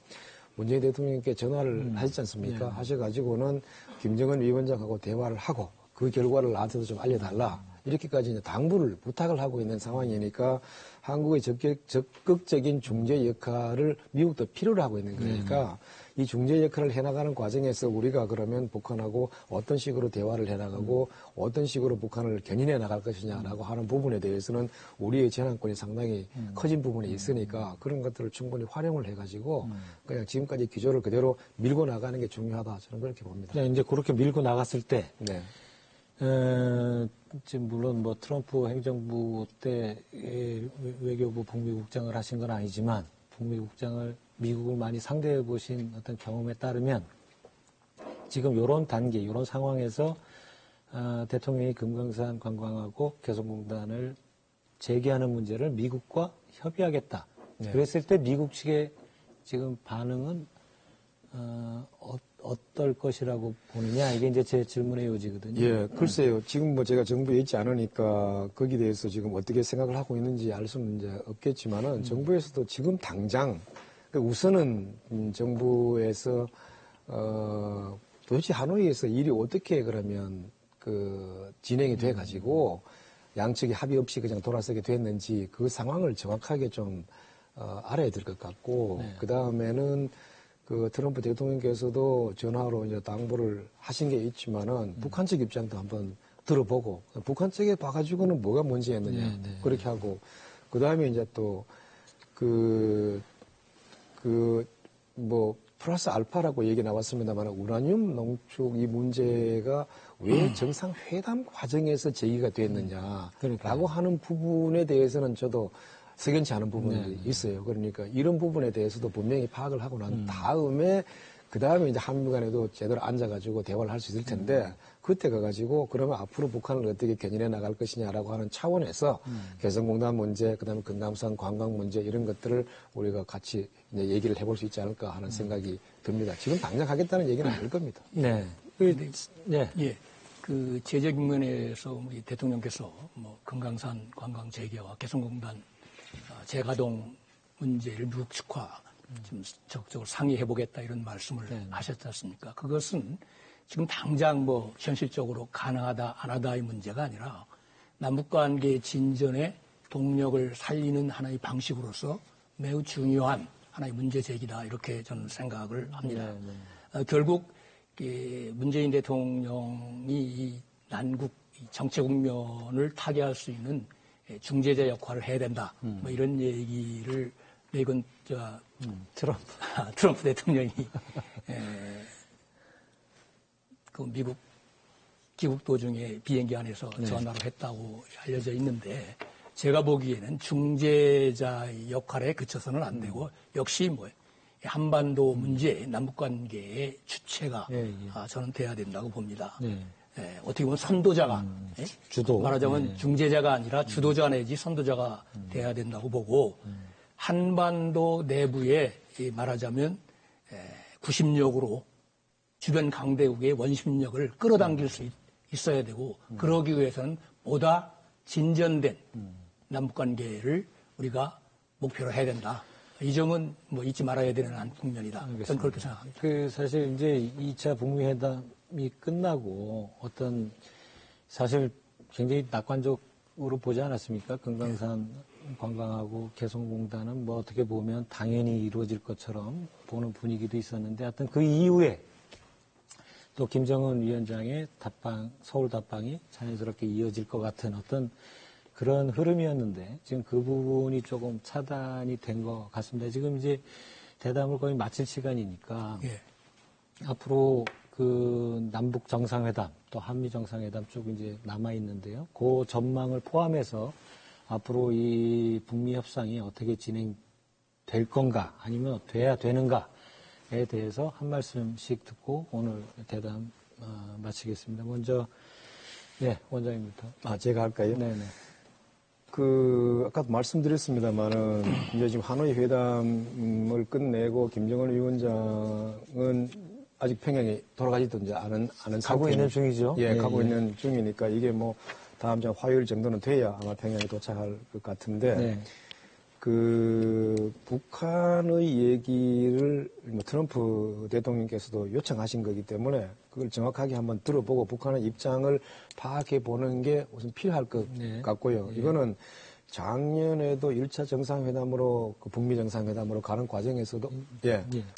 문재인 대통령께 전화를 하셨지 않습니까? 네. 하셔가지고는 김정은 위원장하고 대화를 하고 그 결과를 나한테도 좀 알려달라. 이렇게까지 이제 당부를 부탁을 하고 있는 상황이니까 한국의 적극적인 중재 역할을 미국도 필요로 하고 있는 거니까 이 중재 역할을 해나가는 과정에서 우리가 그러면 북한하고 어떤 식으로 대화를 해나가고 어떤 식으로 북한을 견인해 나갈 것이냐라고 하는 부분에 대해서는 우리의 제한권이 상당히 커진 부분이 있으니까 그런 것들을 충분히 활용을 해가지고 그냥 지금까지 기조를 그대로 밀고 나가는 게 중요하다. 저는 그렇게 봅니다. 네, 이제 그렇게 밀고 나갔을 때, 네. 지금 물론 트럼프 행정부 때 외교부 북미국장을 하신 건 아니지만 북미국장을 미국을 많이 상대해 보신 어떤 경험에 따르면 지금 이런 단계, 이런 상황에서 대통령이 금강산 관광하고 개성공단을 재개하는 문제를 미국과 협의하겠다. 네. 그랬을 때 미국 측의 지금 반응은 어떨 것이라고 보느냐 이게 이제 제 질문의 요지거든요. 예, 글쎄요. 지금 제가 정부에 있지 않으니까 거기에 대해서 지금 어떻게 생각을 하고 있는지 알 수는 이제 없겠지만은 정부에서도 지금 당장 우선은 정부에서 도대체 하노이에서 일이 어떻게 그러면 진행이 돼 가지고 양측이 합의 없이 그냥 돌아서게 됐는지 그 상황을 정확하게 좀 알아야 될 것 같고 네. 그 다음에는 트럼프 대통령께서도 전화로 이제 당부를 하신 게 있지만은 북한 측 입장도 한번 들어보고 북한 측에 봐가지고는 뭐가 문제였느냐 네, 네. 그렇게 하고 그 다음에 이제 또 플러스 알파라고 얘기 나왔습니다만 우라늄 농축 이 문제가 왜 정상회담 과정에서 제기가 됐느냐라고 하는 부분에 대해서는 저도 석연치 않은 부분이 있어요. 그러니까 이런 부분에 대해서도 분명히 파악을 하고 난 다음에 그 다음에 이제 한미 간에도 제대로 앉아가지고 대화를 할 수 있을 텐데 그때 가가지고 그러면 앞으로 북한을 어떻게 견인해 나갈 것이냐라고 하는 차원에서 개성공단 문제, 그 다음에 금강산 관광 문제 이런 것들을 우리가 같이 이제 얘기를 해볼 수 있지 않을까 하는 생각이 듭니다. 지금 당장 하겠다는 얘기는 아닐 겁니다. 네. 네. 네. 예. 그 제적 면에서 우리 대통령께서 뭐 금강산 관광 재개와 개성공단 재가동 문제를 미국 측과 좀 적극적으로 상의해보겠다 이런 말씀을 하셨지 않습니까? 그것은 지금 당장 뭐 현실적으로 가능하다 안 하다의 문제가 아니라 남북관계 진전에 동력을 살리는 하나의 방식으로서 매우 중요한 하나의 문제 제기다 이렇게 저는 생각을 합니다. 결국 문재인 대통령이 이 난국 정체 국면을 타개할 수 있는 중재자 역할을 해야 된다. 뭐 이런 얘기를 레이건 트럼프 대통령이 그 미국 귀국 도중에 비행기 안에서 전화로 했다고 알려져 있는데 제가 보기에는 중재자의 역할에 그쳐서는 안 되고 역시 뭐 한반도 문제, 남북관계의 주체가 저는 돼야 된다고 봅니다. 어떻게 보면 선도자가 주도 말하자면 중재자가 아니라 주도자 내지 선도자가 돼야 된다고 보고 한반도 내부에 말하자면 구심력으로 주변 강대국의 원심력을 끌어당길 수 있어야 되고 그러기 위해서는 보다 진전된 남북관계를 우리가 목표로 해야 된다. 이 점은 뭐 잊지 말아야 되는 한 국면이다. 저는 그렇게 생각합니다. 그 사실 이제 2차 북미회담이 끝나고 어떤 사실 굉장히 낙관적으로 보지 않았습니까? 금강산 관광하고 개성공단은 뭐 어떻게 보면 당연히 이루어질 것처럼 보는 분위기도 있었는데 하여튼 그 이후에 또 김정은 위원장의 답방, 서울 답방이 자연스럽게 이어질 것 같은 어떤 그런 흐름이었는데 지금 그 부분이 조금 차단이 된 것 같습니다. 지금 이제 대담을 거의 마칠 시간이니까 앞으로 그 남북 정상회담 또 한미 정상회담 쪽 이제 남아 있는데요. 그 전망을 포함해서 앞으로 이 북미 협상이 어떻게 진행될 건가 아니면 돼야 되는가에 대해서 한 말씀씩 듣고 오늘 대담 마치겠습니다. 먼저 원장님부터. 제가 할까요? 네네. 아까도 말씀드렸습니다만은, 이제 지금 하노이 회담을 끝내고, 김정은 위원장은 아직 평양에 돌아가지도 이제 않은 가고 있는 중이죠. 가고 있는 중이니까, 이게 뭐, 다음 주 화요일 정도는 돼야 아마 평양에 도착할 것 같은데, 북한의 얘기를 뭐 트럼프 대통령께서도 요청하신 거기 때문에 그걸 정확하게 한번 들어보고 북한의 입장을 파악해 보는 게 우선 필요할 것 같고요. 이거는 작년에도 1차 정상회담으로 북미 정상회담으로 가는 과정에서도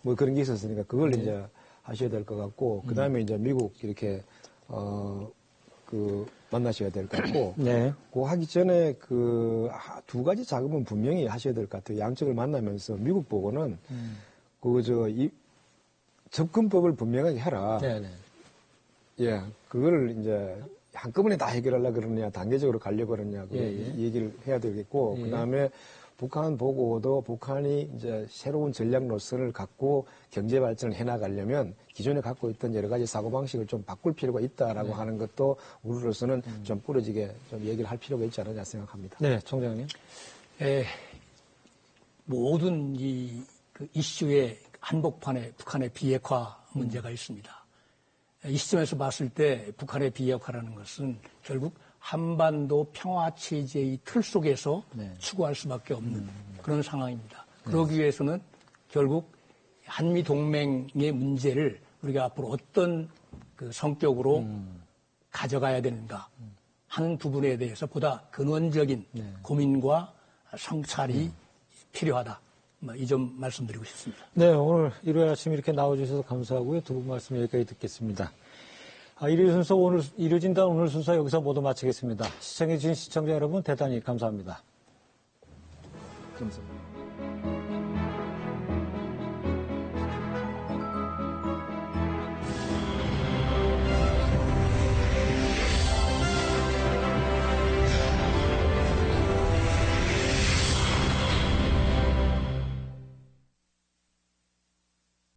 뭐 그런 게 있었으니까 그걸 이제 하셔야 될 것 같고 그다음에 이제 미국 이렇게 만나셔야 될 것 같고, 그거 하기 전에 두 가지 작업은 분명히 하셔야 될 것 같아요. 양측을 만나면서 미국 보고는 이 접근법을 분명하게 해라. 그걸 이제 한꺼번에 다 해결하려고 그러느냐, 단계적으로 가려고 그러느냐, 얘기를 해야 되겠고, 그 다음에 북한 보고도 북한이 이제 새로운 전략 노선을 갖고 경제 발전을 해나가려면 기존에 갖고 있던 여러 가지 사고방식을 좀 바꿀 필요가 있다라고 하는 것도 우리로서는 좀 부러지게 좀 얘기를 할 필요가 있지 않느냐 생각합니다. 네, 총장님. 모든 그 이슈의 한복판에 북한의 비핵화 문제가 있습니다. 이 시점에서 봤을 때 북한의 비핵화라는 것은 결국 한반도 평화체제의 틀 속에서 추구할 수밖에 없는 그런 상황입니다. 그러기 위해서는 결국 한미동맹의 문제를 우리가 앞으로 어떤 그 성격으로 가져가야 되는가 하는 부분에 대해서 보다 근원적인 고민과 성찰이 필요하다. 이 점 말씀드리고 싶습니다. 네, 오늘 일요일 아침 이렇게 나와주셔서 감사하고요. 두 분 말씀 여기까지 듣겠습니다. 일요일 순서 이루어진다 오늘 순서 여기서 모두 마치겠습니다. 시청해주신 시청자 여러분 대단히 감사합니다. 감사합니다.